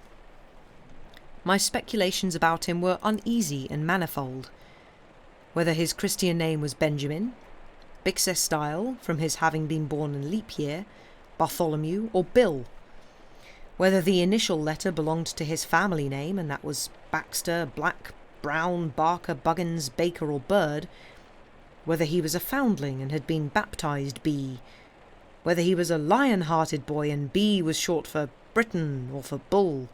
My speculations about him were uneasy and manifold. Whether his Christian name was Benjamin, Bixestyle, from his having been born in leap year, Bartholomew, or Bill. Whether the initial letter belonged to his family name, and that was Baxter, Black, Brown, Barker, Buggins, Baker, or Bird. Whether he was a foundling and had been baptized B. Whether he was a lion-hearted boy and B was short for Britain or for Bull.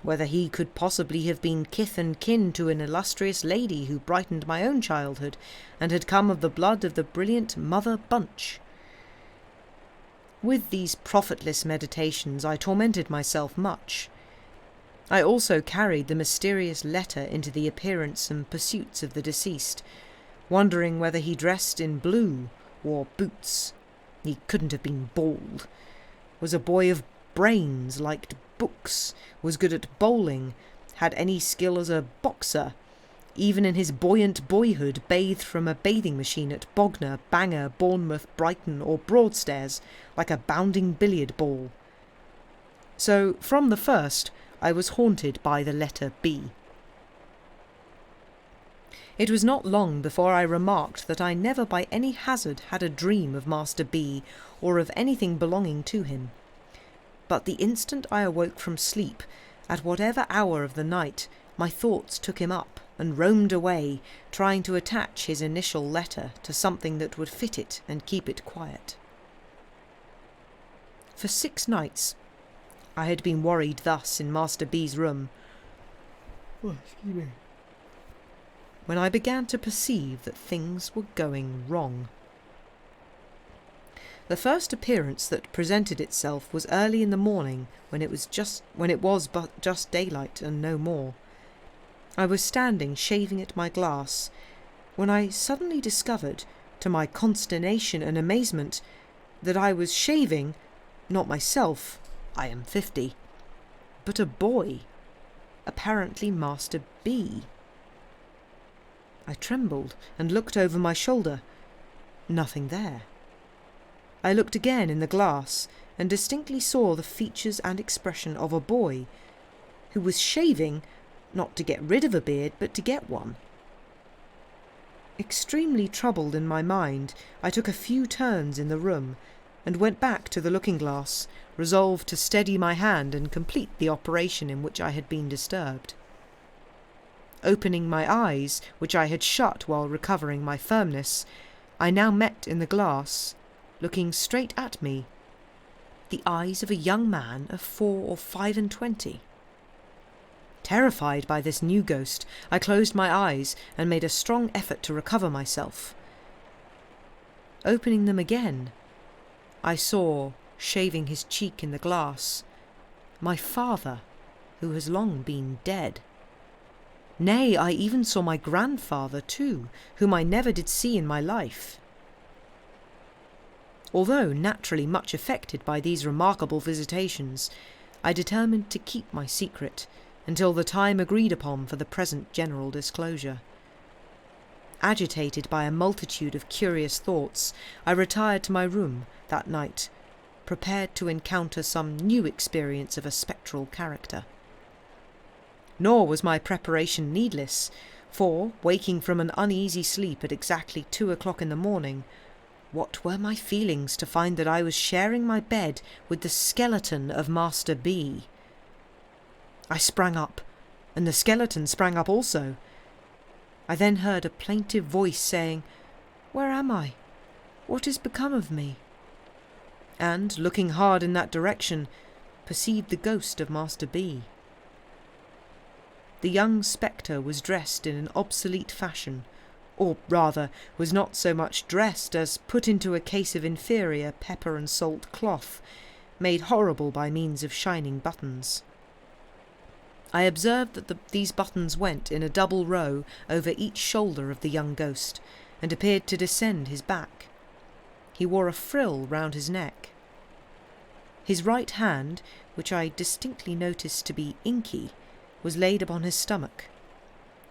Whether he could possibly have been kith and kin to an illustrious lady who brightened my own childhood, and had come of the blood of the brilliant Mother Bunch. With these profitless meditations I tormented myself much. I also carried the mysterious letter into the appearance and pursuits of the deceased, wondering whether he dressed in blue, wore boots. He couldn't have been bald. Was a boy of brains, liked books, was good at bowling, had any skill as a boxer, even in his buoyant boyhood bathed from a bathing machine at Bognor, Bangor, Bournemouth, Brighton, or Broadstairs, like a bounding billiard ball. So, from the first, I was haunted by the letter B. It was not long before I remarked that I never by any hazard had a dream of Master B, or of anything belonging to him. But the instant I awoke from sleep, at whatever hour of the night, my thoughts took him up, and roamed away, trying to attach his initial letter to something that would fit it and keep it quiet. For 6 nights I had been worried thus in Master B's room, when I began to perceive that things were going wrong. The first appearance that presented itself was early in the morning, when it was but just daylight and no more. I was standing shaving at my glass, when I suddenly discovered, to my consternation and amazement, that I was shaving, not myself, I am 50, but a boy, apparently Master B. I trembled and looked over my shoulder. Nothing there. I looked again in the glass and distinctly saw the features and expression of a boy who was shaving, not to get rid of a beard, but to get one. Extremely troubled in my mind, I took a few turns in the room and went back to the looking-glass, resolved to steady my hand and complete the operation in which I had been disturbed. Opening my eyes, which I had shut while recovering my firmness, I now met in the glass, looking straight at me, the eyes of a young man of 4 or 25. Terrified by this new ghost, I closed my eyes and made a strong effort to recover myself. Opening them again, I saw, shaving his cheek in the glass, my father, who has long been dead. Nay, I even saw my grandfather too, whom I never did see in my life. Although naturally much affected by these remarkable visitations, I determined to keep my secret until the time agreed upon for the present general disclosure. Agitated by a multitude of curious thoughts, I retired to my room that night, prepared to encounter some new experience of a spectral character. Nor was my preparation needless, for, waking from an uneasy sleep at exactly 2 o'clock in the morning, what were my feelings to find that I was sharing my bed with the skeleton of Master B. I sprang up, and the skeleton sprang up also. I then heard a plaintive voice saying, "Where am I? What is become of me?" And, looking hard in that direction, perceived the ghost of Master B. The young spectre was dressed in an obsolete fashion, or rather was not so much dressed as put into a case of inferior pepper and salt cloth, made horrible by means of shining buttons. I observed that these buttons went in a double row over each shoulder of the young ghost, and appeared to descend his back. He wore a frill round his neck. His right hand, which I distinctly noticed to be inky, was laid upon his stomach.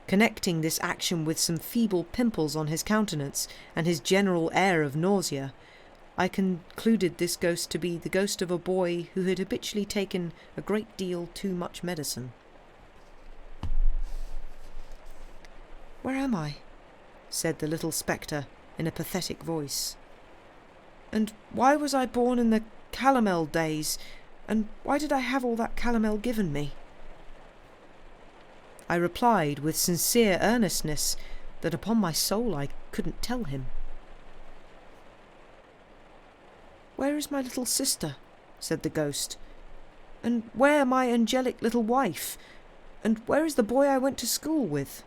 Connecting this action with some feeble pimples on his countenance and his general air of nausea, I concluded this ghost to be the ghost of a boy who had habitually taken a great deal too much medicine. "Where am I?" said the little spectre in a pathetic voice. "And why was I born in the calomel days, and why did I have all that calomel given me?" I replied with sincere earnestness that upon my soul I couldn't tell him. "Where is my little sister?" said the ghost. "And where my angelic little wife? And where is the boy I went to school with?"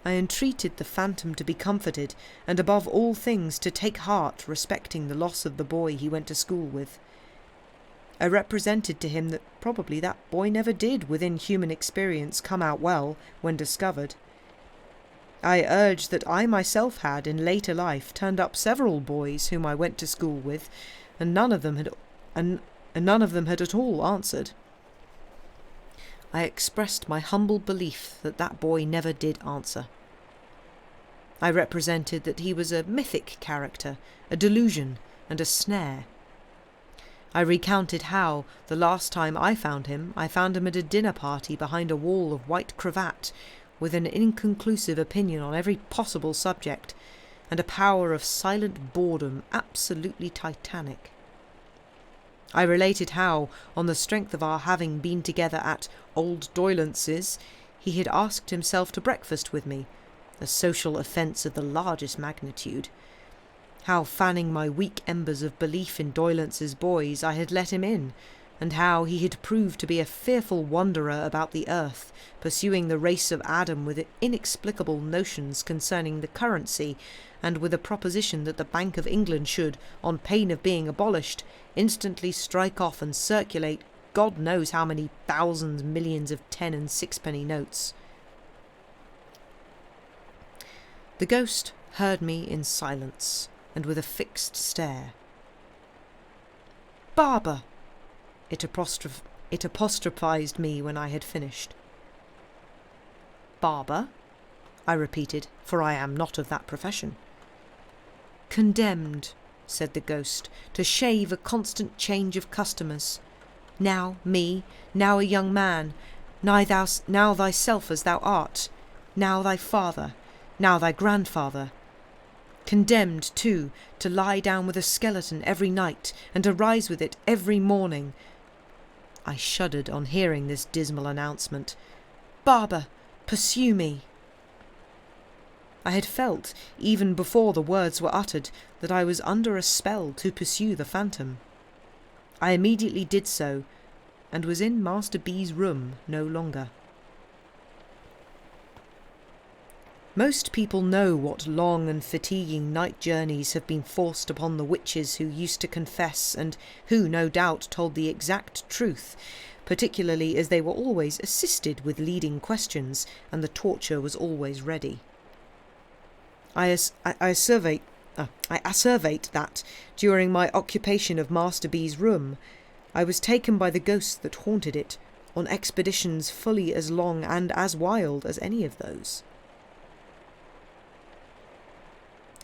I entreated the phantom to be comforted, and above all things to take heart respecting the loss of the boy he went to school with. I represented to him that probably that boy never did, within human experience, come out well when discovered. I urged that I myself had, in later life, turned up several boys whom I went to school with, and none of them had at all answered. I expressed my humble belief that that boy never did answer. I represented that he was a mythic character, a delusion, and a snare. I recounted how, the last time I found him at a dinner party behind a wall of white cravat, with an inconclusive opinion on every possible subject, and a power of silent boredom absolutely titanic. I related how, on the strength of our having been together at Old Doylance's, he had asked himself to breakfast with me, a social offence of the largest magnitude. How, fanning my weak embers of belief in Doylance's boys, I had let him in, and how he had proved to be a fearful wanderer about the earth, pursuing the race of Adam with inexplicable notions concerning the currency, and with a proposition that the Bank of England should, on pain of being abolished, instantly strike off and circulate God knows how many thousands, millions of 10 and 6-penny notes. The ghost heard me in silence, and with a fixed stare. "Barber!" It apostrophised me when I had finished. "Barber?" I repeated, for I am not of that profession. "Condemned," said the ghost, "to shave a constant change of customers. Now me, now a young man, now thyself as thou art, now thy father, now thy grandfather. Condemned, too, to lie down with a skeleton every night and to rise with it every morning." I shuddered on hearing this dismal announcement. "Barber, pursue me." I had felt, even before the words were uttered, that I was under a spell to pursue the phantom. I immediately did so, and was in Master B.'s room no longer. Most people know what long and fatiguing night journeys have been forced upon the witches who used to confess, and who, no doubt, told the exact truth, particularly as they were always assisted with leading questions, and the torture was always ready. I asseverate that, during my occupation of Master B.'s room, I was taken by the ghosts that haunted it, on expeditions fully as long and as wild as any of those.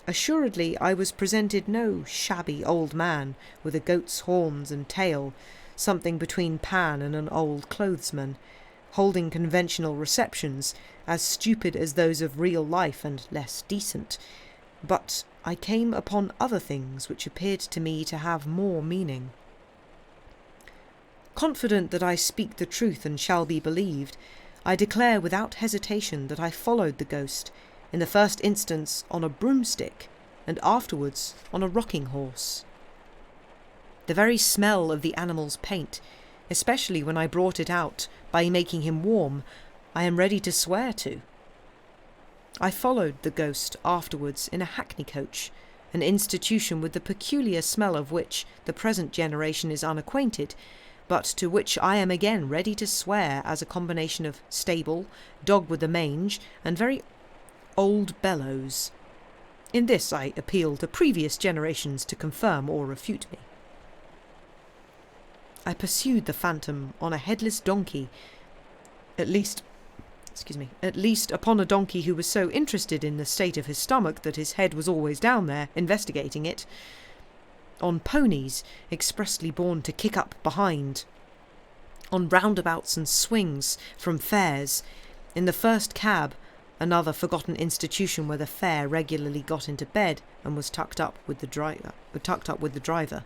Assuredly I was presented no shabby old man with a goat's horns and tail, something between Pan and an old clothesman, holding conventional receptions, as stupid as those of real life and less decent, but I came upon other things which appeared to me to have more meaning. Confident that I speak the truth and shall be believed, I declare without hesitation that I followed the ghost, in the first instance on a broomstick, and afterwards on a rocking horse. The very smell of the animal's paint, especially when I brought it out by making him warm, I am ready to swear to. I followed the ghost afterwards in a hackney coach, an institution with the peculiar smell of which the present generation is unacquainted, but to which I am again ready to swear as a combination of stable, dog with the mange, and very old bellows. In this I appeal to previous generations to confirm or refute me. I pursued the phantom on a headless donkey, at least upon a donkey who was so interested in the state of his stomach that his head was always down there, investigating it, on ponies expressly born to kick up behind, on roundabouts and swings from fairs, in the first cab, another forgotten institution where the fare regularly got into bed and was tucked up with the driver.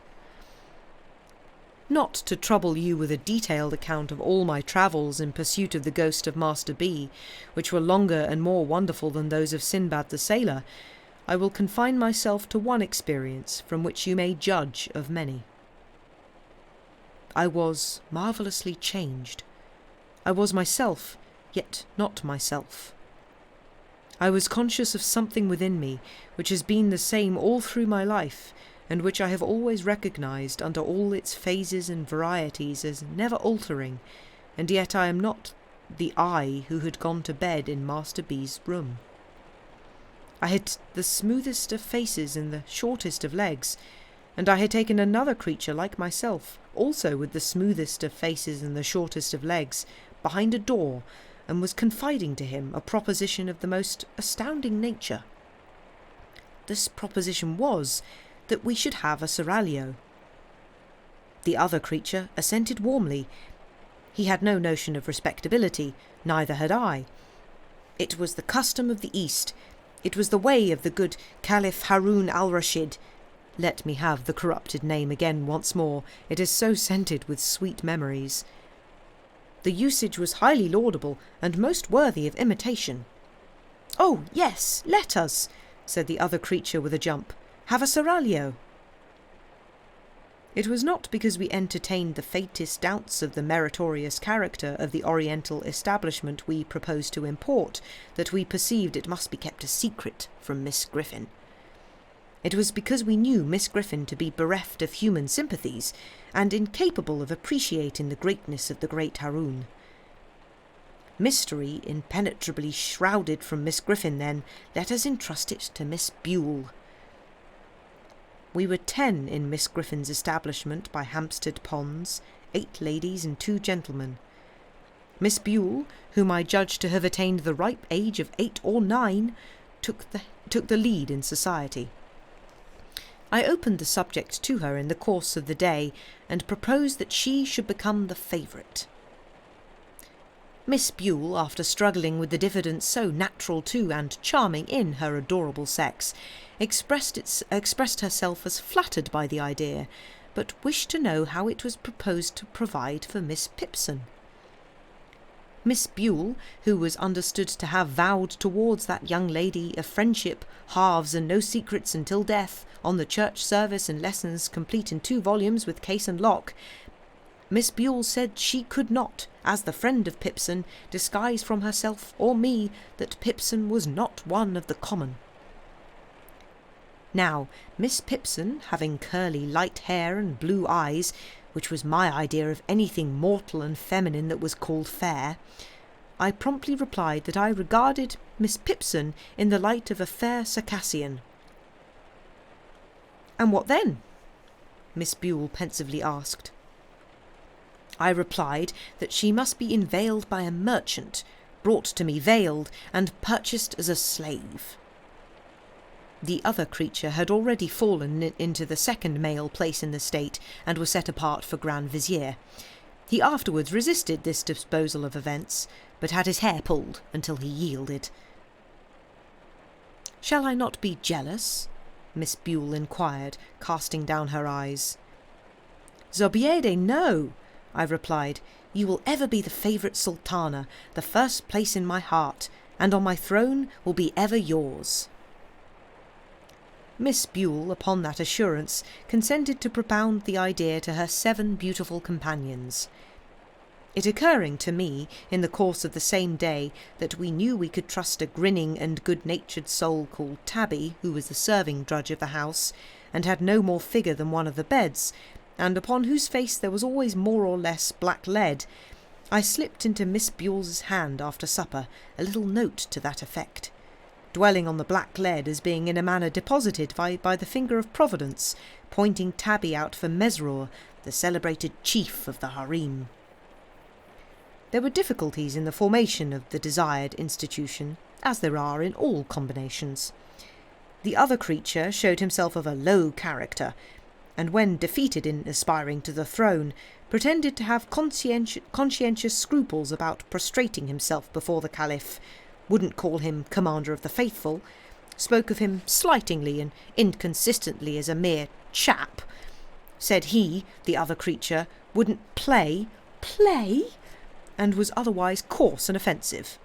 Not to trouble you with a detailed account of all my travels in pursuit of the ghost of Master B, which were longer and more wonderful than those of Sinbad the Sailor, I will confine myself to one experience from which you may judge of many. I was marvellously changed. I was myself, yet not myself. I was conscious of something within me which has been the same all through my life, and which I have always recognized under all its phases and varieties as never altering, and yet I am not the I who had gone to bed in Master B.'s room. I had the smoothest of faces and the shortest of legs, and I had taken another creature like myself, also with the smoothest of faces and the shortest of legs, behind a door, and was confiding to him a proposition of the most astounding nature. This proposition was that we should have a seraglio. The other creature assented warmly. He had no notion of respectability, neither had I. It was the custom of the East. It was the way of the good Caliph Harun al-Rashid. Let me have the corrupted name again once more. It is so scented with sweet memories. The usage was highly laudable and most worthy of imitation. "Oh, yes, let us," said the other creature with a jump, "have a seraglio." It was not because we entertained the faintest doubts of the meritorious character of the Oriental establishment we proposed to import that we perceived it must be kept a secret from Miss Griffin. It was because we knew Miss Griffin to be bereft of human sympathies, and incapable of appreciating the greatness of the great Harun. Mystery impenetrably shrouded from Miss Griffin, then, let us entrust it to Miss Buell. We were 10 in Miss Griffin's establishment by Hampstead Ponds, 8 ladies and 2 gentlemen. Miss Buell, whom I judged to have attained the ripe age of 8 or 9, took the lead in society. I opened the subject to her in the course of the day and proposed that she should become the favourite. Miss Bule, after struggling with the diffidence so natural to and charming in her adorable sex, expressed herself as flattered by the idea, but wished to know how it was proposed to provide for Miss Pipson. Miss Bule, who was understood to have vowed towards that young lady a friendship, halves and no secrets until death, on the church service and lessons complete in 2 volumes with case and lock, Miss Bule said she could not, as the friend of Pipson, disguise from herself or me that Pipson was not one of the common. Now, Miss Pipson, having curly light hair and blue eyes, which was my idea of anything mortal and feminine that was called fair, I promptly replied that I regarded Miss Pipson in the light of a fair Circassian. "And what then?" Miss Bule pensively asked. I replied that she must be inveigled by a merchant, brought to me veiled, and purchased as a slave. The other creature had already fallen into the second male place in the state, and was set apart for Grand Vizier. He afterwards resisted this disposal of events, but had his hair pulled until he yielded. "Shall I not be jealous?" Miss Bule inquired, casting down her eyes. "Zobeide, no," I replied. "You will ever be the favourite sultana, the first place in my heart, and on my throne will be ever yours." Miss Bule, upon that assurance, consented to propound the idea to her 7 beautiful companions. It occurring to me, in the course of the same day, that we knew we could trust a grinning and good-natured soul called Tabby, who was the serving drudge of the house, and had no more figure than one of the beds, and upon whose face there was always more or less black lead, I slipped into Miss Bule's hand after supper a little note to that effect, dwelling on the black lead as being in a manner deposited by the finger of Providence, pointing Tabby out for Mesrour, the celebrated chief of the harem. There were difficulties in the formation of the desired institution, as there are in all combinations. The other creature showed himself of a low character, and when defeated in aspiring to the throne, pretended to have conscientious scruples about prostrating himself before the Caliph, wouldn't call him Commander of the Faithful, spoke of him slightingly and inconsistently as a mere chap, said he, the other creature, wouldn't play, and was otherwise coarse and offensive.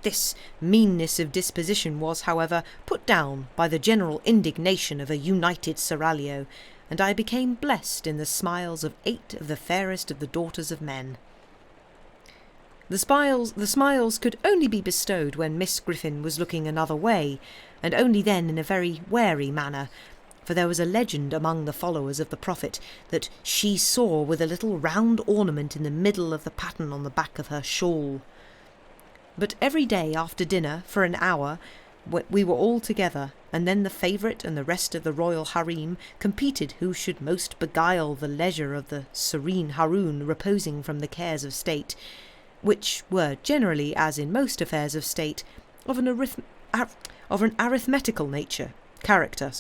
This meanness of disposition was, however, put down by the general indignation of a united seraglio, and I became blessed in the smiles of 8 of the fairest of the daughters of men. The smiles could only be bestowed when Miss Griffin was looking another way, and only then in a very wary manner, for there was a legend among the followers of the Prophet that she saw with a little round ornament in the middle of the pattern on the back of her shawl. But every day after dinner, for an hour, we were all together, and then the favourite and the rest of the royal harem competed who should most beguile the leisure of the serene Haroun reposing from the cares of state, which were generally, as in most affairs of state, of an arithmetical character,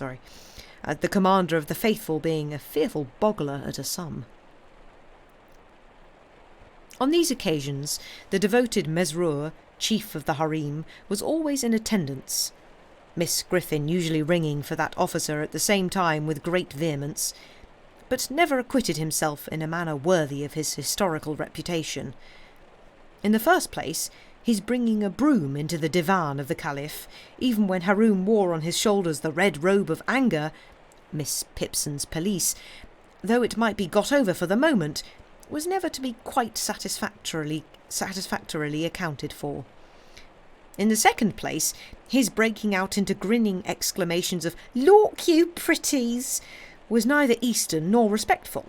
the commander of the faithful being a fearful boggler at a sum. On these occasions, the devoted Mesrour, chief of the harem, was always in attendance, Miss Griffin usually ringing for that officer at the same time with great vehemence, but never acquitted himself in a manner worthy of his historical reputation. In the first place, his bringing a broom into the divan of the Caliph, even when Haroun wore on his shoulders the red robe of anger, Miss Pipson's pelisse, though it might be got over for the moment, was never to be quite satisfactorily accounted for. In the second place, his breaking out into grinning exclamations of "Look, you pretties!" was neither Eastern nor respectful.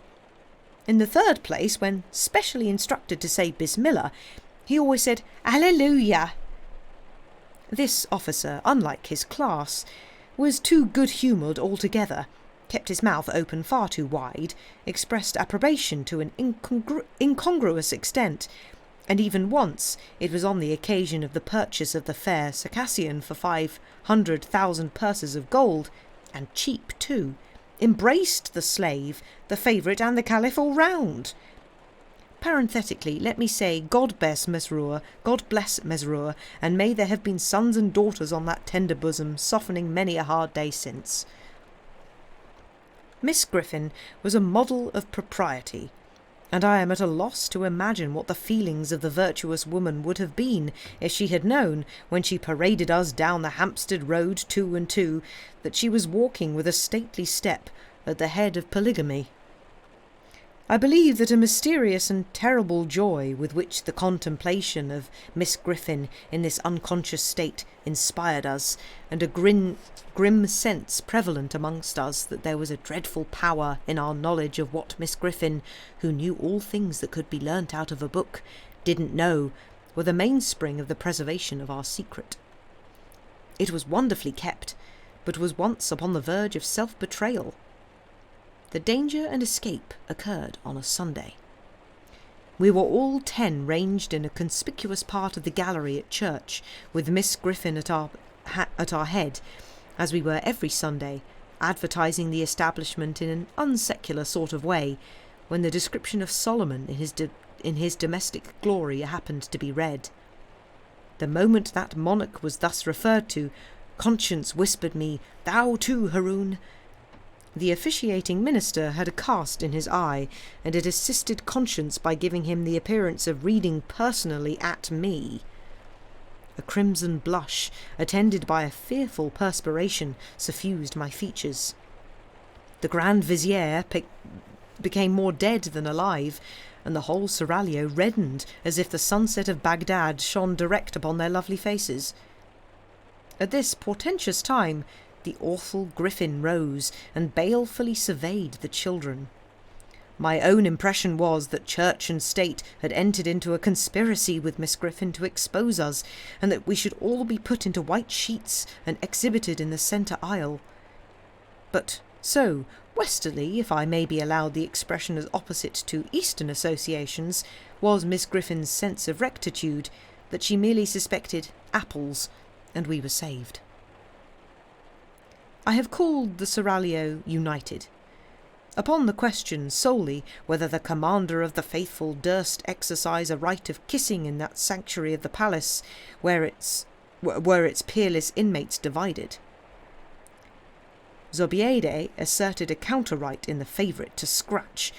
In the third place, when specially instructed to say Bismillah, he always said "Alleluia." This officer, unlike his class, was too good-humoured altogether, kept his mouth open far too wide, expressed approbation to an incongruous extent, and even once, it was on the occasion of the purchase of the fair Circassian for 500,000 purses of gold, and cheap too, embraced the slave, the favourite and the caliph all round. Parenthetically, let me say, God bless Mesrour, and may there have been sons and daughters on that tender bosom, softening many a hard day since. Miss Griffin was a model of propriety, and I am at a loss to imagine what the feelings of the virtuous woman would have been if she had known, when she paraded us down the Hampstead Road 2 and 2, that she was walking with a stately step at the head of polygamy. I believe that a mysterious and terrible joy with which the contemplation of Miss Griffin in this unconscious state inspired us, and a grim sense prevalent amongst us that there was a dreadful power in our knowledge of what Miss Griffin, who knew all things that could be learnt out of a book, didn't know, were the mainspring of the preservation of our secret. It was wonderfully kept, but was once upon the verge of self-betrayal. The danger and escape occurred on a Sunday. We were all 10 ranged in a conspicuous part of the gallery at church, with Miss Griffin at our head, as we were every Sunday, advertising the establishment in an unsecular sort of way, when the description of Solomon in his domestic glory happened to be read. The moment that monarch was thus referred to, conscience whispered me, "Thou too, Haroun." The officiating minister had a cast in his eye, and it assisted conscience by giving him the appearance of reading personally at me. A crimson blush, attended by a fearful perspiration, suffused my features. The Grand Vizier became more dead than alive, and the whole seraglio reddened as if the sunset of Baghdad shone direct upon their lovely faces. At this portentous time, the awful Griffin rose and balefully surveyed the children. My own impression was that Church and State had entered into a conspiracy with Miss Griffin to expose us, and that we should all be put into white sheets and exhibited in the centre aisle. But so westerly, if I may be allowed the expression as opposite to Eastern associations, was Miss Griffin's sense of rectitude, that she merely suspected apples, and we were saved. I have called the seraglio united. Upon the question solely whether the commander of the faithful durst exercise a right of kissing in that sanctuary of the palace were its peerless inmates divided. Zobeide asserted a counter-right in the favourite to scratch,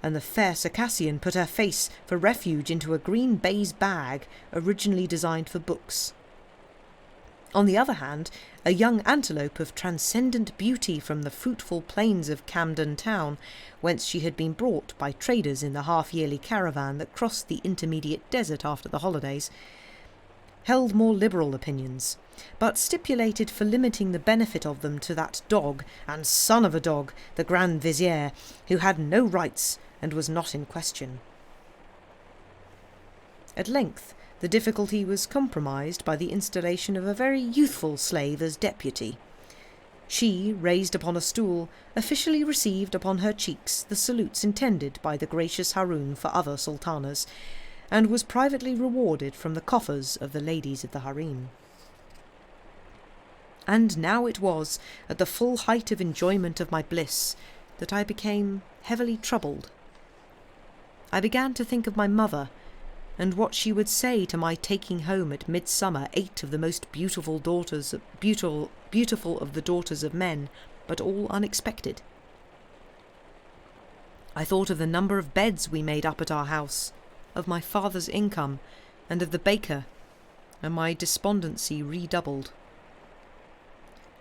and the fair Circassian put her face for refuge into a green baize bag originally designed for books. On the other hand, a young antelope of transcendent beauty from the fruitful plains of Camden Town, whence she had been brought by traders in the half-yearly caravan that crossed the intermediate desert after the holidays, held more liberal opinions, but stipulated for limiting the benefit of them to that dog, and son of a dog, the Grand Vizier, who had no rights and was not in question. At length, the difficulty was compromised by the installation of a very youthful slave as deputy. She, raised upon a stool, officially received upon her cheeks the salutes intended by the gracious Haroun for other sultanas, and was privately rewarded from the coffers of the ladies of the harem. And now it was, at the full height of enjoyment of my bliss, that I became heavily troubled. I began to think of my mother, and what she would say to my taking home at midsummer 8 of the most beautiful of the daughters of men, but all unexpected. I thought of the number of beds we made up at our house, of my father's income, and of the baker, and my despondency redoubled.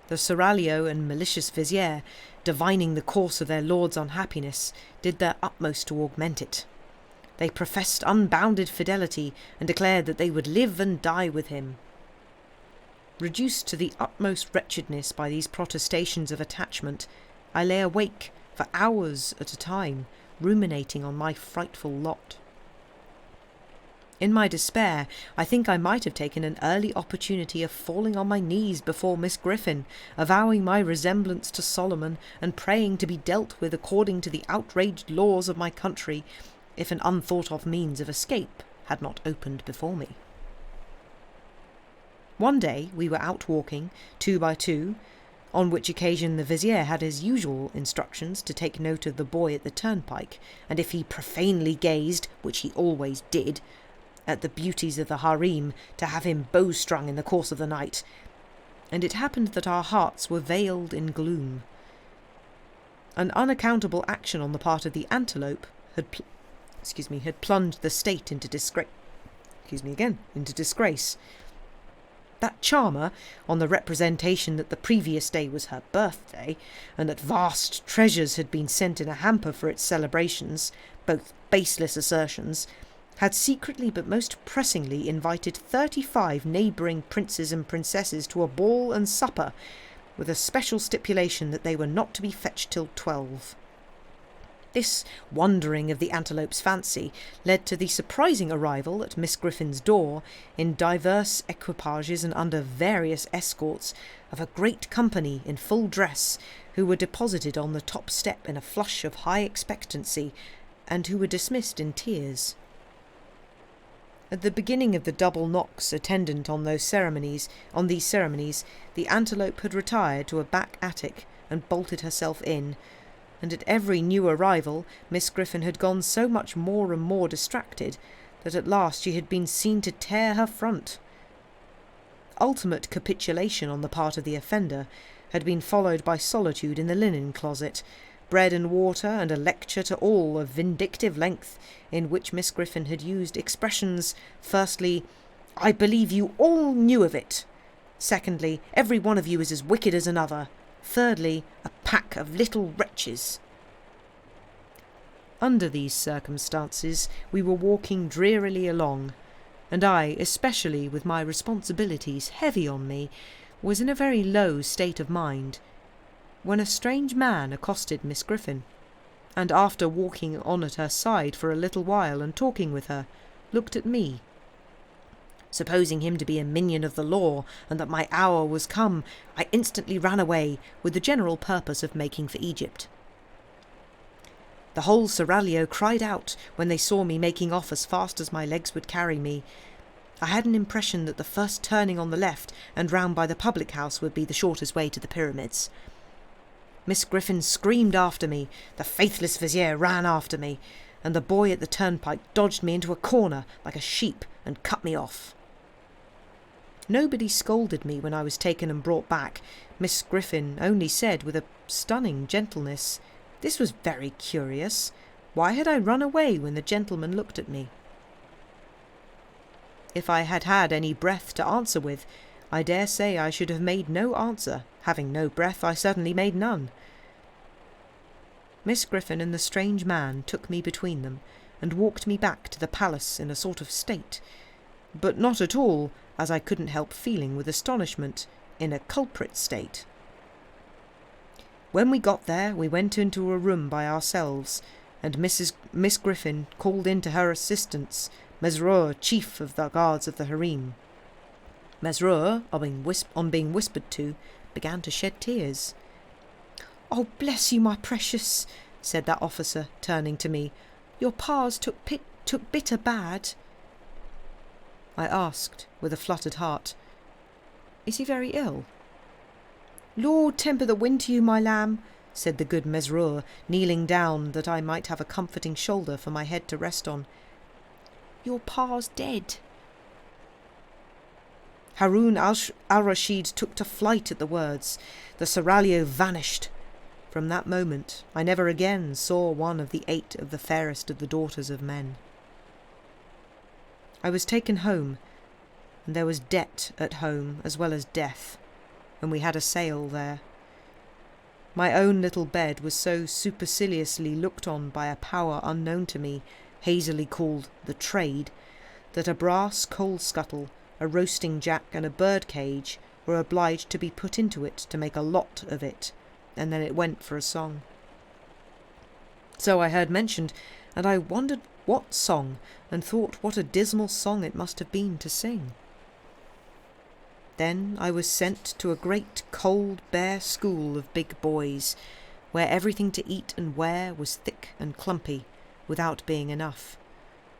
The seraglio and malicious vizier, divining the course of their lord's unhappiness, did their utmost to augment it. They professed unbounded fidelity, and declared that they would live and die with him. Reduced to the utmost wretchedness by these protestations of attachment, I lay awake for hours at a time, ruminating on my frightful lot. In my despair, I think I might have taken an early opportunity of falling on my knees before Miss Griffin, avowing my resemblance to Solomon, and praying to be dealt with according to the outraged laws of my country, if an unthought-of means of escape had not opened before me. One day we were out walking, 2 by 2, on which occasion the vizier had his usual instructions to take note of the boy at the turnpike, and if he profanely gazed, which he always did, at the beauties of the harem, to have him bowstrung in the course of the night. And it happened that our hearts were veiled in gloom. An unaccountable action on the part of the antelope had plunged the state into disgrace. That charmer, on the representation that the previous day was her birthday, and that vast treasures had been sent in a hamper for its celebrations, both baseless assertions, had secretly but most pressingly invited 35 neighbouring princes and princesses to a ball and supper, with a special stipulation that they were not to be fetched till 12. This wandering of the antelope's fancy led to the surprising arrival at Miss Griffin's door, in diverse equipages and under various escorts, of a great company in full dress, who were deposited on the top step in a flush of high expectancy, and who were dismissed in tears. At the beginning of the double knocks attendant on these ceremonies, the antelope had retired to a back attic and bolted herself in, and at every new arrival Miss Griffin had gone so much more and more distracted that at last she had been seen to tear her front. Ultimate capitulation on the part of the offender had been followed by solitude in the linen closet, bread and water, and a lecture to all of vindictive length, in which Miss Griffin had used expressions, firstly, "I believe you all knew of it," secondly, "every one of you is as wicked as another," thirdly, "a pack of little wretches." Under these circumstances we were walking drearily along, and I, especially with my responsibilities heavy on me, was in a very low state of mind, when a strange man accosted Miss Griffin, and after walking on at her side for a little while and talking with her, looked at me. Supposing him to be a minion of the law, and that my hour was come, I instantly ran away, with the general purpose of making for Egypt. The whole seraglio cried out when they saw me making off as fast as my legs would carry me. I had an impression that the first turning on the left and round by the public house would be the shortest way to the pyramids. Miss Griffin screamed after me, the faithless vizier ran after me, and the boy at the turnpike dodged me into a corner like a sheep and cut me off. Nobody scolded me when I was taken and brought back. Miss Griffin only said with a stunning gentleness, "This was very curious. Why had I run away when the gentleman looked at me?" If I had had any breath to answer with, I dare say I should have made no answer. Having no breath, I certainly made none. Miss Griffin and the strange man took me between them, and walked me back to the palace in a sort of state, but not at all, as I couldn't help feeling with astonishment, in a culprit state. When we got there, we went into a room by ourselves, and Miss Griffin called in to her assistance Mesrour, chief of the guards of the harem. Mesrour, on being whispered to, began to shed tears. "Oh, bless you, my precious," said that officer, turning to me. "Your pa's took bitter bad." I asked, with a fluttered heart, "Is he very ill?" "Lord temper the wind to you, my lamb," said the good Mesrour, kneeling down that I might have a comforting shoulder for my head to rest on. "Your pa's dead." Haroun al-Rashid took to flight at the words. The seraglio vanished. From that moment I never again saw one of the 8 of the fairest of the daughters of men. I was taken home, and there was debt at home as well as death, and we had a sale there. My own little bed was so superciliously looked on by a power unknown to me, hazily called the trade, that a brass coal scuttle, a roasting jack, and a bird cage were obliged to be put into it to make a lot of it, and then it went for a song. So I heard mentioned, and I wondered what song, and thought what a dismal song it must have been to sing. Then I was sent to a great cold bare school of big boys, where everything to eat and wear was thick and clumpy, without being enough,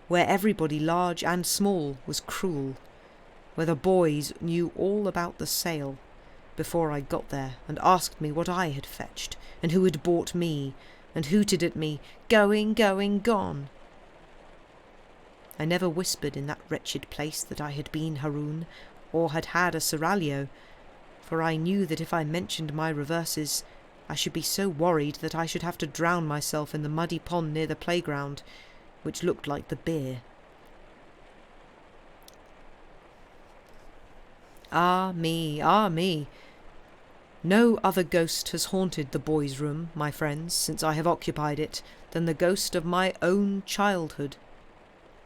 where everybody large and small was cruel, where the boys knew all about the sale, before I got there, and asked me what I had fetched, and who had bought me, and hooted at me, "Going, going, gone." I never whispered in that wretched place that I had been Haroun, or had had a seraglio, for I knew that if I mentioned my reverses, I should be so worried that I should have to drown myself in the muddy pond near the playground, which looked like the beer. Ah me, ah me! No other ghost has haunted the boys' room, my friends, since I have occupied it, than the ghost of my own childhood,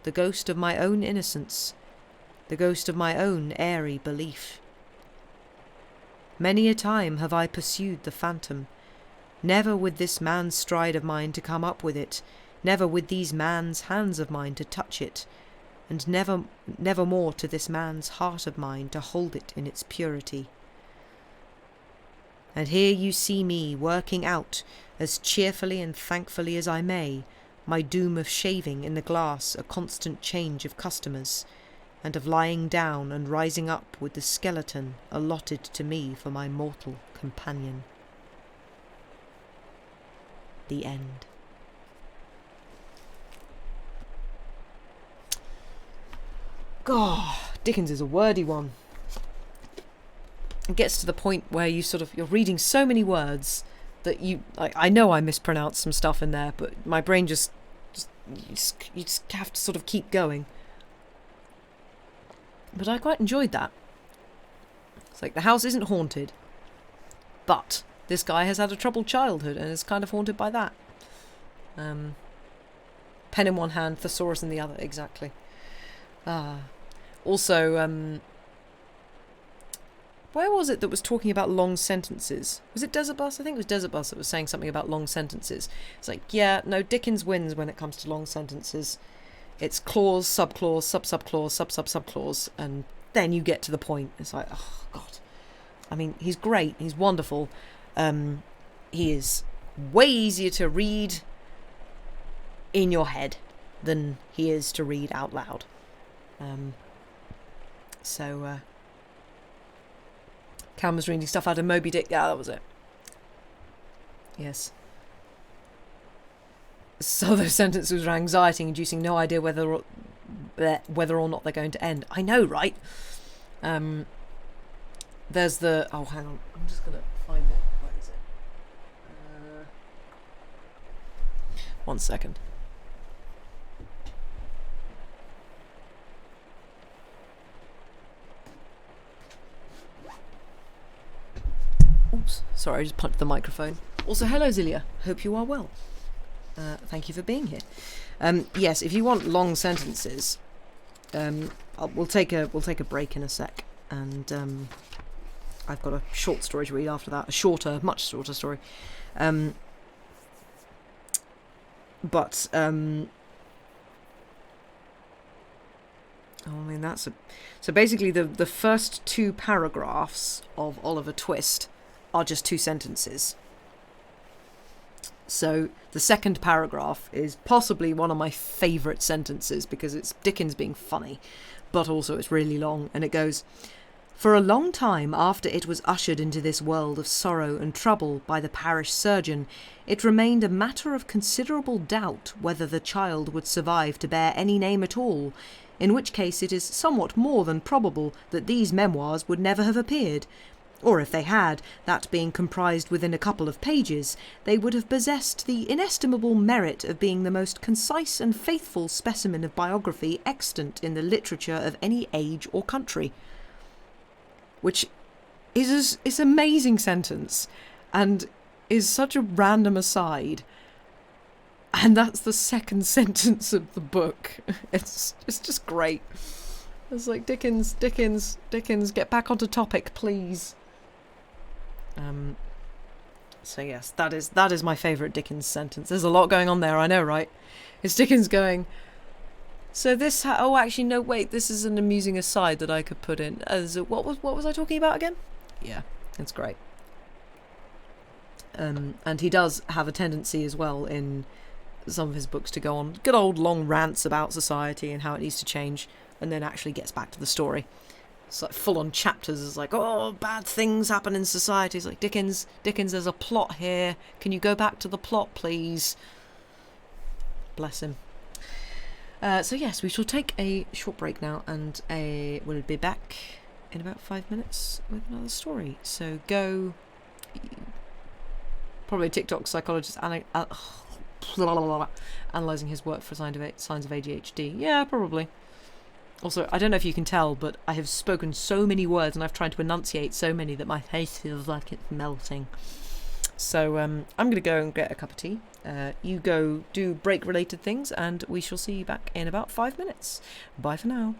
the ghost of my own innocence, the ghost of my own airy belief. Many a time have I pursued the phantom, never with this man's stride of mine to come up with it, never with these man's hands of mine to touch it, and never more to this man's heart of mine to hold it in its purity. And here you see me working out, as cheerfully and thankfully as I may, my doom of shaving in the glass a constant change of customers, and of lying down and rising up with the skeleton allotted to me for my mortal companion. The end. God, Dickens is a wordy one. It gets to the point where you're reading so many words that I know I mispronounced some stuff in there, but my brain you just have to sort of keep going. But I quite enjoyed that. It's like the house isn't haunted, but this guy has had a troubled childhood and is kind of haunted by that. Pen in one hand, thesaurus in the other, exactly. Also, where was it that was talking about long sentences? Was it Desert Bus? I think it was Desert Bus that was saying something about long sentences. It's like, yeah, no, Dickens wins when it comes to long sentences. It's clause, subclause, sub-subclause, sub-sub-subclause, and then you get to the point. It's like, oh, God. I mean, he's great. He's wonderful. He is way easier to read in your head than he is to read out loud. Cam was reading stuff out of Moby Dick. Yeah, that was it. Yes. So those sentences were anxiety-inducing, no idea whether or not they're going to end. I know, right? There's the... Oh, hang on. I'm just going to find it. Where is it? One second. Oops. Sorry, I just punched the microphone. Also, hello, Zilia. Hope you are well. Thank you for being here. Yes, if you want long sentences, we'll take a break in a sec, and I've got a short story to read after that, much shorter story. I mean so basically the first two paragraphs of Oliver Twist are just two sentences. So the second paragraph is possibly one of my favourite sentences because it's Dickens being funny, but also it's really long, and it goes, "For a long time after it was ushered into this world of sorrow and trouble by the parish surgeon, it remained a matter of considerable doubt whether the child would survive to bear any name at all, in which case it is somewhat more than probable that these memoirs would never have appeared. Or if they had, that being comprised within a couple of pages, they would have possessed the inestimable merit of being the most concise and faithful specimen of biography extant in the literature of any age or country." Which is an amazing sentence, and is such a random aside. And that's the second sentence of the book. It's just great. It's like, Dickens, get back onto topic, please. So yes, that is my favourite Dickens sentence. There's a lot going on there, I know, right? It's Dickens going, so this... actually, no, wait, this is an amusing aside that I could put in. What was I talking about again? Yeah, it's great. And he does have a tendency as well in some of his books to go on good old long rants about society and how it needs to change, and then actually gets back to the story. It's like full-on chapters. It's like, oh, bad things happen in society. It's like, Dickens, there's a plot here. Can you go back to the plot, please? Bless him. So yes, we shall take a short break now, and we'll be back in about 5 minutes with another story. So go. Probably TikTok psychologist analysing his work for signs of ADHD. Yeah, probably. Also, I don't know if you can tell, but I have spoken so many words and I've tried to enunciate so many that my face feels like it's melting. So I'm going to go and get a cup of tea. You go do break-related things, and we shall see you back in about 5 minutes. Bye for now.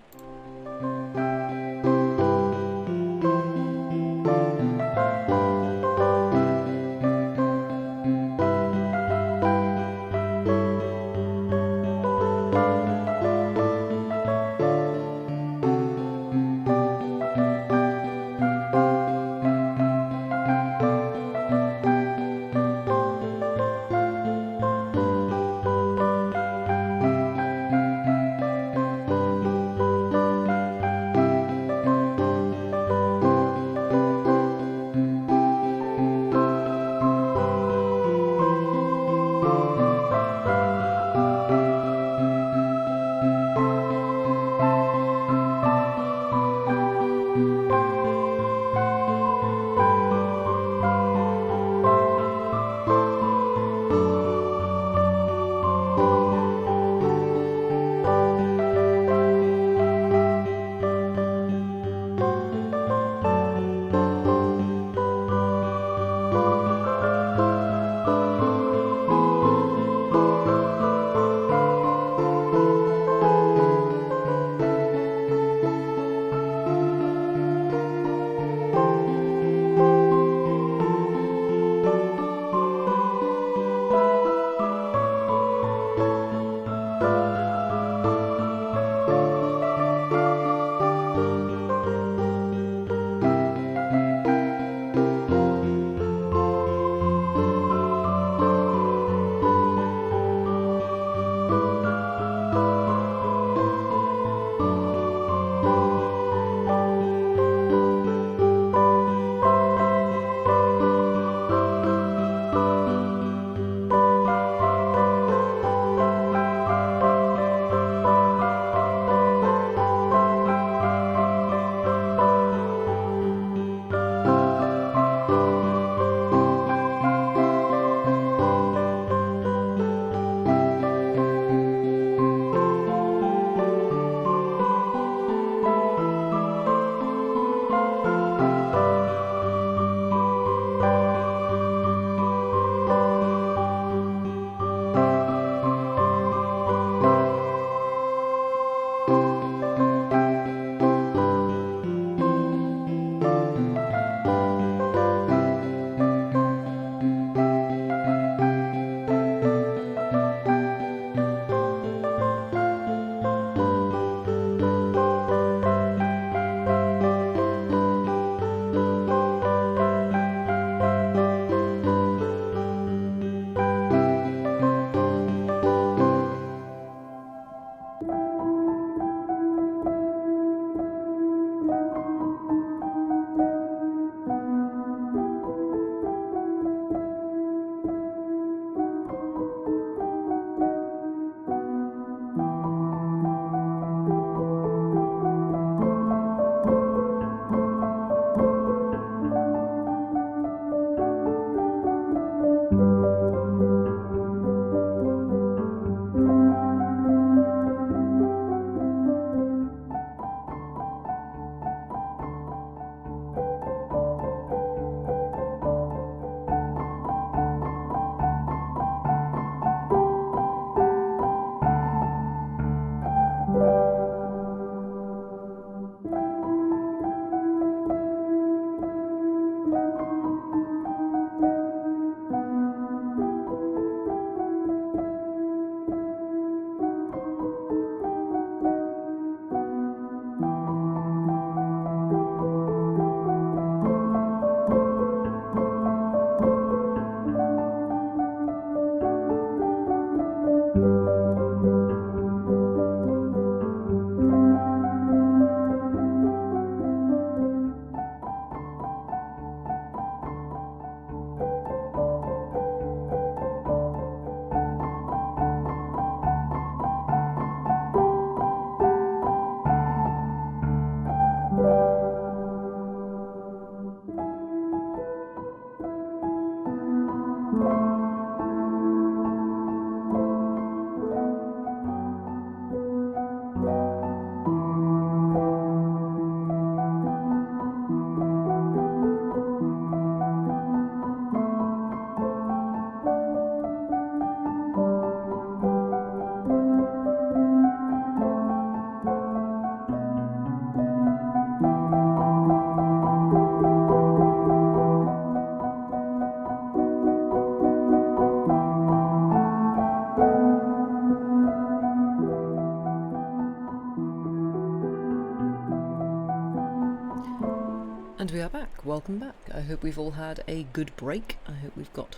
welcome back. I hope we've all had a good break. I hope we've got,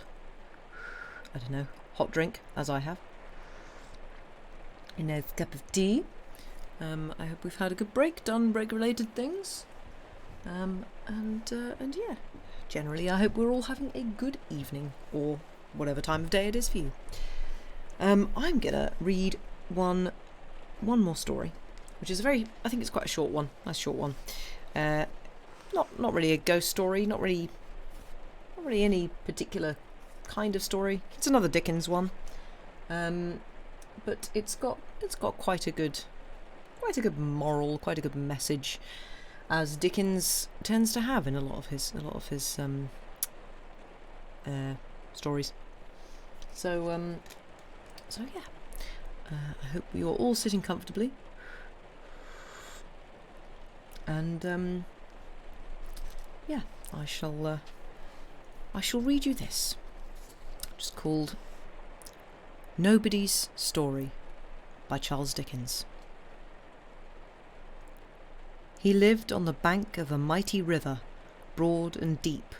hot drink, as I have. A nice cup of tea. I hope we've had a good break, done break-related things. And yeah, generally I hope we're all having a good evening, or whatever time of day it is for you. I'm gonna read one more story, which is I think it's quite a short one, nice short one. Not really a ghost story, not really any particular kind of story. It's another Dickens one, but it's got quite a good moral, quite a good message, as Dickens tends to have in a lot of his stories. So yeah, I hope you're all sitting comfortably, and yeah, I shall read you this, just called Nobody's Story by Charles Dickens. He lived on the bank of a mighty river, broad and deep,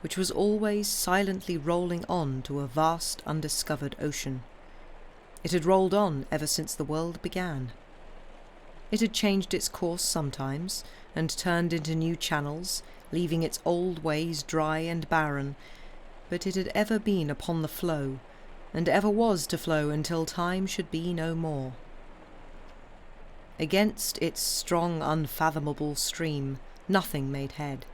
which was always silently rolling on to a vast undiscovered ocean. It had rolled on ever since the world began. It had changed its course sometimes, and turned into new channels, leaving its old ways dry and barren, but it had ever been upon the flow, and ever was to flow until time should be no more. Against its strong, unfathomable stream, nothing made head.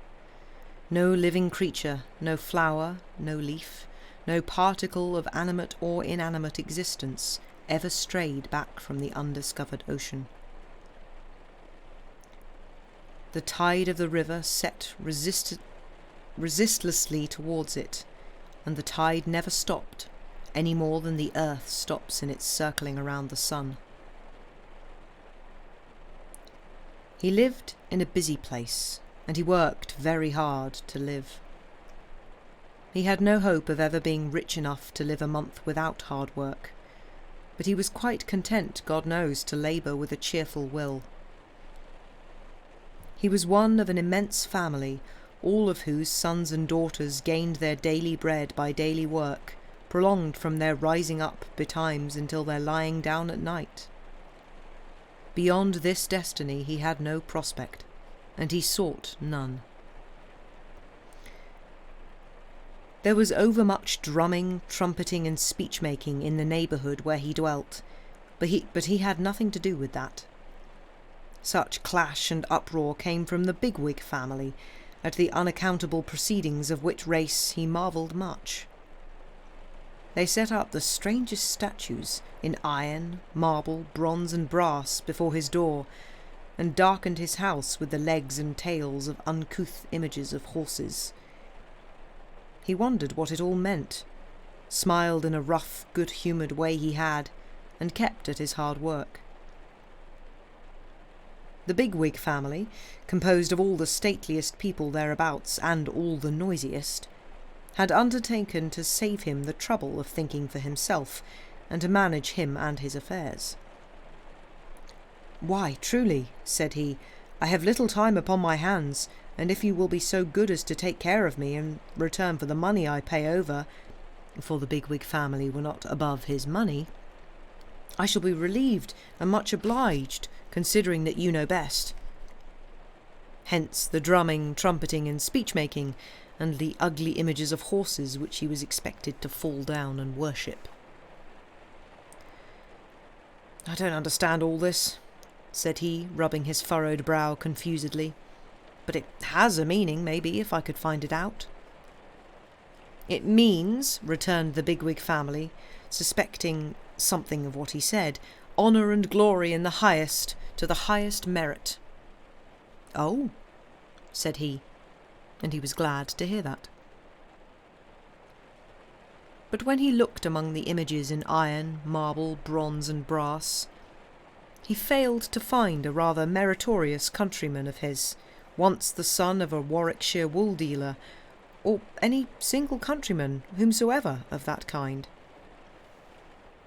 No living creature, no flower, no leaf, no particle of animate or inanimate existence ever strayed back from the undiscovered ocean. The tide of the river set resistlessly towards it, and the tide never stopped, any more than the earth stops in its circling around the sun. He lived in a busy place, and he worked very hard to live. He had no hope of ever being rich enough to live a month without hard work, but he was quite content, God knows, to labour with a cheerful will. He was one of an immense family, all of whose sons and daughters gained their daily bread by daily work, prolonged from their rising up betimes until their lying down at night. Beyond this destiny he had no prospect, and he sought none. There was overmuch drumming, trumpeting, and speech-making in the neighbourhood where he dwelt, but he had nothing to do with that. Such clash and uproar came from the Bigwig family, at the unaccountable proceedings of which race he marvelled much. They set up the strangest statues in iron, marble, bronze, and brass before his door, and darkened his house with the legs and tails of uncouth images of horses. He wondered what it all meant, smiled in a rough, good-humoured way he had, and kept at his hard work. The Bigwig family, composed of all the stateliest people thereabouts and all the noisiest, had undertaken to save him the trouble of thinking for himself, and to manage him and his affairs. "Why, truly," said he, "I have little time upon my hands, and if you will be so good as to take care of me in return for the money I pay over," for the Bigwig family were not above his money, "I shall be relieved and much obliged, considering that you know best." Hence the drumming, trumpeting, and speech-making, and the ugly images of horses which he was expected to fall down and worship. "I don't understand all this," said he, rubbing his furrowed brow confusedly, "but it has a meaning, maybe, if I could find it out." "It means," returned the Bigwig family, suspecting something of what he said, "honour and glory in the highest, to the highest merit." "Oh," said he, and he was glad to hear that. But when he looked among the images in iron, marble, bronze, and brass, he failed to find a rather meritorious countryman of his, once the son of a Warwickshire wool dealer, or any single countryman whomsoever of that kind.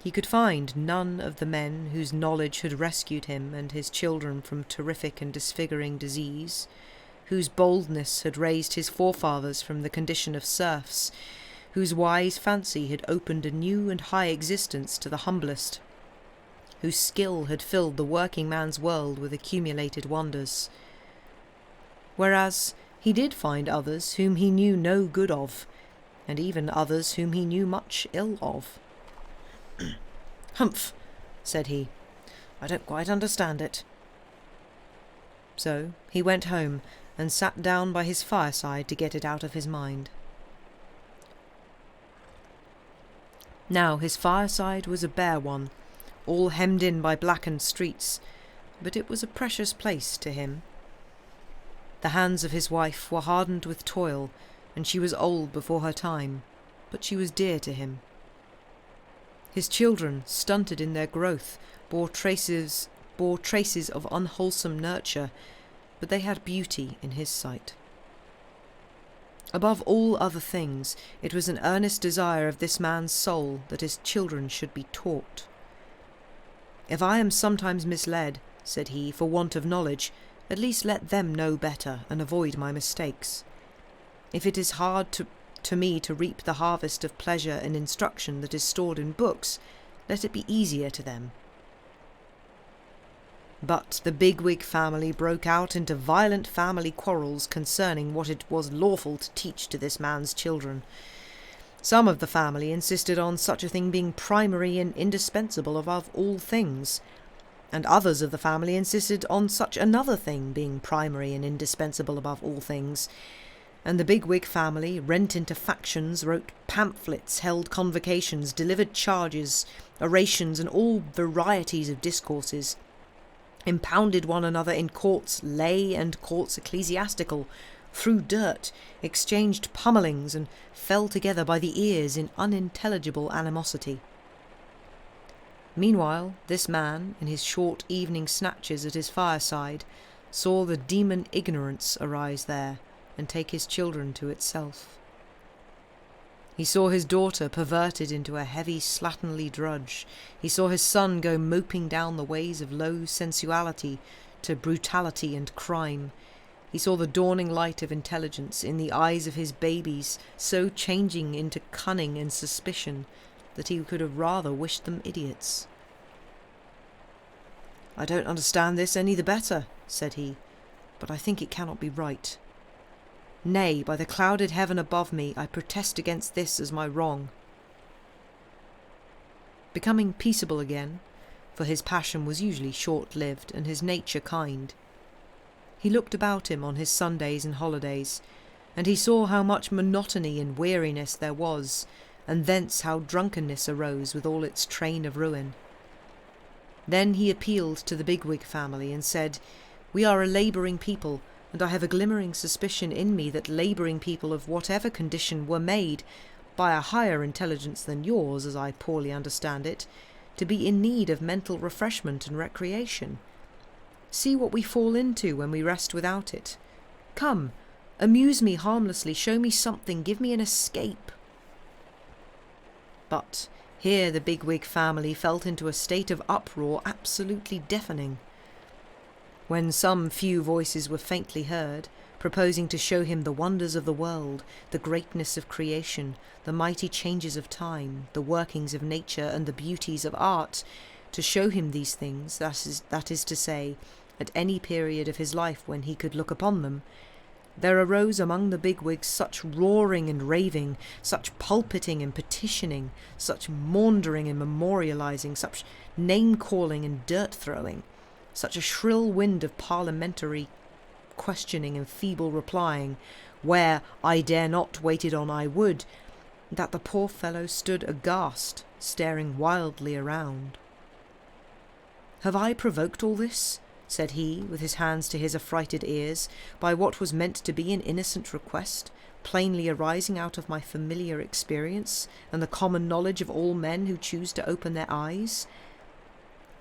He could find none of the men whose knowledge had rescued him and his children from terrific and disfiguring disease, whose boldness had raised his forefathers from the condition of serfs, whose wise fancy had opened a new and high existence to the humblest, whose skill had filled the working man's world with accumulated wonders. Whereas he did find others whom he knew no good of, and even others whom he knew much ill of. "Humph," said he, "I don't quite understand it." So he went home and sat down by his fireside to get it out of his mind. Now his fireside was a bare one, all hemmed in by blackened streets, but it was a precious place to him. The hands of his wife were hardened with toil, and she was old before her time, but she was dear to him. His children, stunted in their growth, bore traces of unwholesome nurture, but they had beauty in his sight. Above all other things, it was an earnest desire of this man's soul that his children should be taught. "If I am sometimes misled," said he, "for want of knowledge, at least let them know better and avoid my mistakes. If it is hard to me to reap the harvest of pleasure and instruction that is stored in books, let it be easier to them." But the bigwig family broke out into violent family quarrels concerning what it was lawful to teach to this man's children. Some of the family insisted on such a thing being primary and indispensable above all things, and others of the family insisted on such another thing being primary and indispensable above all things, and the bigwig family, rent into factions, wrote pamphlets, held convocations, delivered charges, orations, and all varieties of discourses, impounded one another in courts lay and courts ecclesiastical, threw dirt, exchanged pummelings, and fell together by the ears in unintelligible animosity. Meanwhile, this man, in his short evening snatches at his fireside, saw the demon ignorance arise there, and take his children to itself. He saw his daughter perverted into a heavy slatternly drudge. He saw his son go moping down the ways of low sensuality to brutality and crime. He saw the dawning light of intelligence in the eyes of his babies, so changing into cunning and suspicion that he could have rather wished them idiots. "I don't understand this any the better," said he, "but I think it cannot be right. Nay, by the clouded heaven above me, I protest against this as my wrong." Becoming peaceable again, for his passion was usually short-lived and his nature kind, he looked about him on his Sundays and holidays, and he saw how much monotony and weariness there was, and thence how drunkenness arose with all its train of ruin. Then he appealed to the bigwig family and said, "We are a labouring people, and I have a glimmering suspicion in me that labouring people of whatever condition were made, by a higher intelligence than yours, as I poorly understand it, to be in need of mental refreshment and recreation. See what we fall into when we rest without it. Come, amuse me harmlessly, show me something, give me an escape." But here the bigwig family fell into a state of uproar absolutely deafening. When some few voices were faintly heard, proposing to show him the wonders of the world, the greatness of creation, the mighty changes of time, the workings of nature, and the beauties of art, to show him these things, that is to say, at any period of his life when he could look upon them, there arose among the bigwigs such roaring and raving, such pulpiting and petitioning, such maundering and memorializing, such name-calling and dirt-throwing, such a shrill wind of parliamentary questioning and feeble replying, where "I dare not" waited on "I would," that the poor fellow stood aghast, staring wildly around. "Have I provoked all this?" said he, with his hands to his affrighted ears, "by what was meant to be an innocent request, plainly arising out of my familiar experience, and the common knowledge of all men who choose to open their eyes?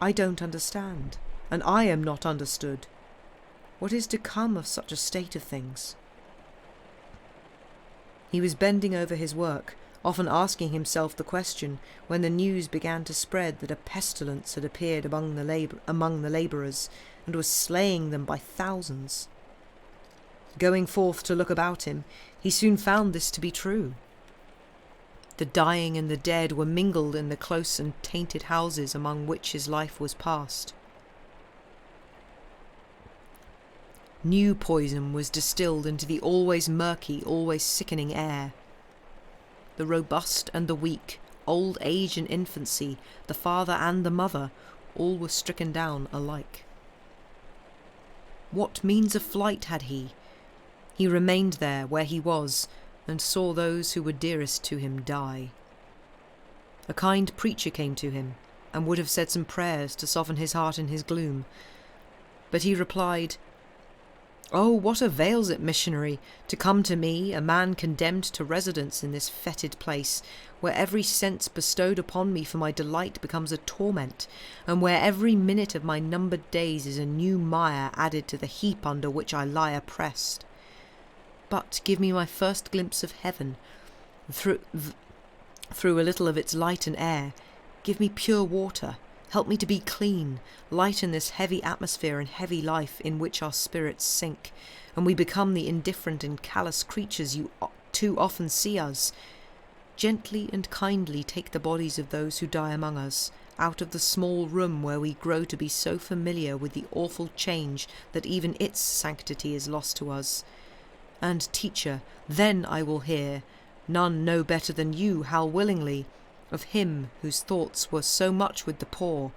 I don't understand, and I am not understood. What is to come of such a state of things?" He was bending over his work, often asking himself the question, when the news began to spread that a pestilence had appeared among the labourers, and was slaying them by thousands. Going forth to look about him, he soon found this to be true. The dying and the dead were mingled in the close and tainted houses among which his life was passed. New poison was distilled into the always murky, always sickening air. The robust and the weak, old age and infancy, the father and the mother, all were stricken down alike. What means of flight had he? He remained there where he was, and saw those who were dearest to him die. A kind preacher came to him, and would have said some prayers to soften his heart in his gloom. But he replied, "Oh, what avails it, missionary, to come to me, a man condemned to residence in this fetid place, where every sense bestowed upon me for my delight becomes a torment, and where every minute of my numbered days is a new mire added to the heap under which I lie oppressed? But give me my first glimpse of heaven, through a little of its light and air. Give me pure water. Help me to be clean. Lighten this heavy atmosphere and heavy life in which our spirits sink, and we become the indifferent and callous creatures you too often see us. Gently and kindly take the bodies of those who die among us, out of the small room where we grow to be so familiar with the awful change that even its sanctity is lost to us. And, teacher, then I will hear, none know better than you how willingly, of him whose thoughts were so much with the poor,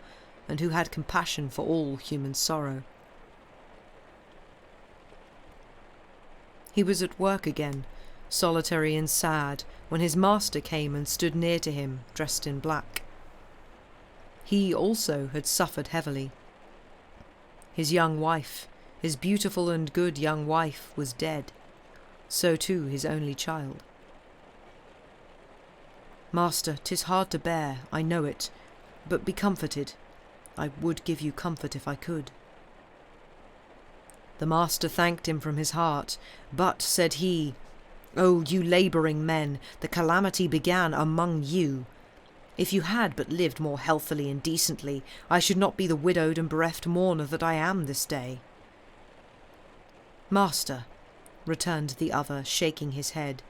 and who had compassion for all human sorrow." He was at work again, solitary and sad, when his master came and stood near to him, dressed in black. He also had suffered heavily. His young wife, his beautiful and good young wife, was dead. So too his only child. "Master, 'tis hard to bear, I know it, but be comforted. I would give you comfort if I could." The master thanked him from his heart, but, said he, "Oh, you labouring men, the calamity began among you. If you had but lived more healthily and decently, I should not be the widowed and bereft mourner that I am this day." "Master," returned the other, shaking his head,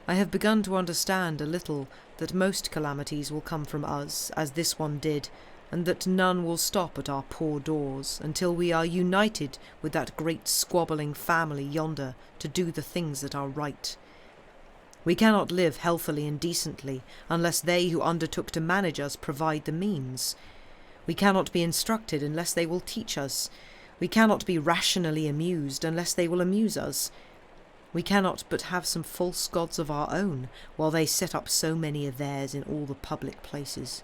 "I have begun to understand a little that most calamities will come from us, as this one did, and that none will stop at our poor doors until we are united with that great squabbling family yonder to do the things that are right. We cannot live healthily and decently unless they who undertook to manage us provide the means. We cannot be instructed unless they will teach us. We cannot be rationally amused unless they will amuse us. We cannot but have some false gods of our own, while they set up so many of theirs in all the public places.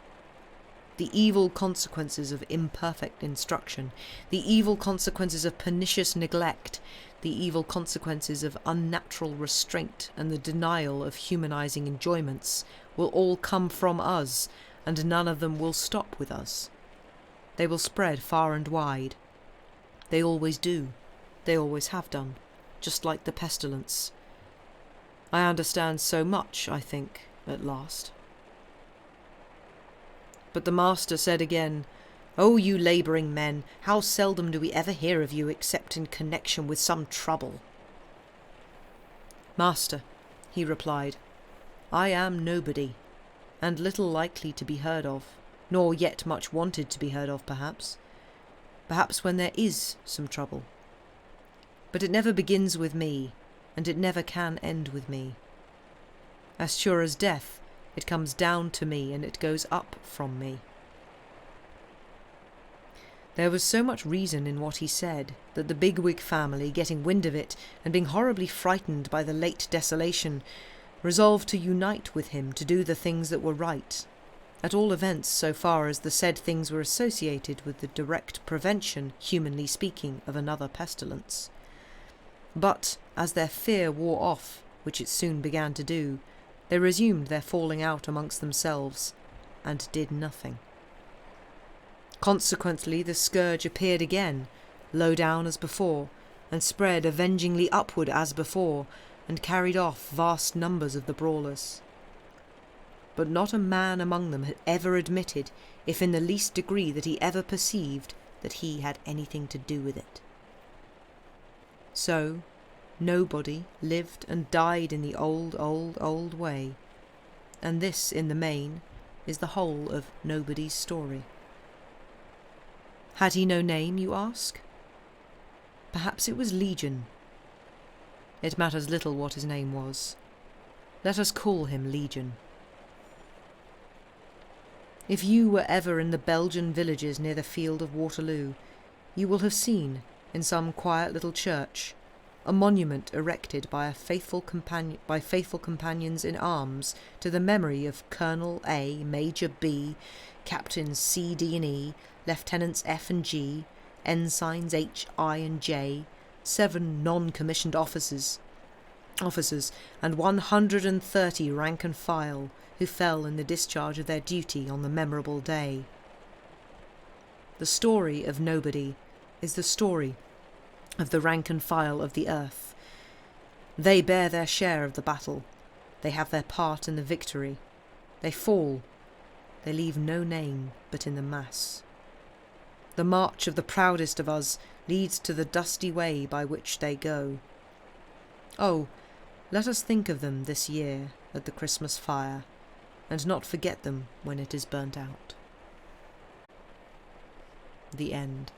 The evil consequences of imperfect instruction, the evil consequences of pernicious neglect, the evil consequences of unnatural restraint and the denial of humanizing enjoyments will all come from us, and none of them will stop with us. They will spread far and wide. They always do. They always have done. Just like the pestilence. I understand so much, I think, at last." But the master said again, "Oh, you labouring men, how seldom do we ever hear of you except in connection with some trouble." "Master," he replied, "I am nobody, and little likely to be heard of, nor yet much wanted to be heard of, perhaps when there is some trouble. But it never begins with me, and it never can end with me. As sure as death, it comes down to me, and it goes up from me." There was so much reason in what he said that the bigwig family, getting wind of it, and being horribly frightened by the late desolation, resolved to unite with him to do the things that were right, at all events so far as the said things were associated with the direct prevention, humanly speaking, of another pestilence. But, as their fear wore off, which it soon began to do, they resumed their falling out amongst themselves, and did nothing. Consequently the scourge appeared again, low down as before, and spread avengingly upward as before, and carried off vast numbers of the brawlers. But not a man among them had ever admitted, if in the least degree that he ever perceived, that he had anything to do with it. So, Nobody lived and died in the old, old, old way, and this, in the main, is the whole of Nobody's story. Had he no name, you ask? Perhaps it was Legion. It matters little what his name was. Let us call him Legion. If you were ever in the Belgian villages near the field of Waterloo, you will have seen, in some quiet little church, a monument erected by faithful companions in arms to the memory of Colonel A, Major B, Captains C, D and E, Lieutenants F and G, Ensigns H, I and J, 7 non-commissioned officers, and 130 rank and file who fell in the discharge of their duty on the memorable day. The story of Nobody is the story of the rank and file of the earth. They bear their share of the battle. They have their part in the victory. They fall. They leave no name but in the mass. The march of the proudest of us leads to the dusty way by which they go. Oh, let us think of them this year at the Christmas fire, and not forget them when it is burnt out. The end.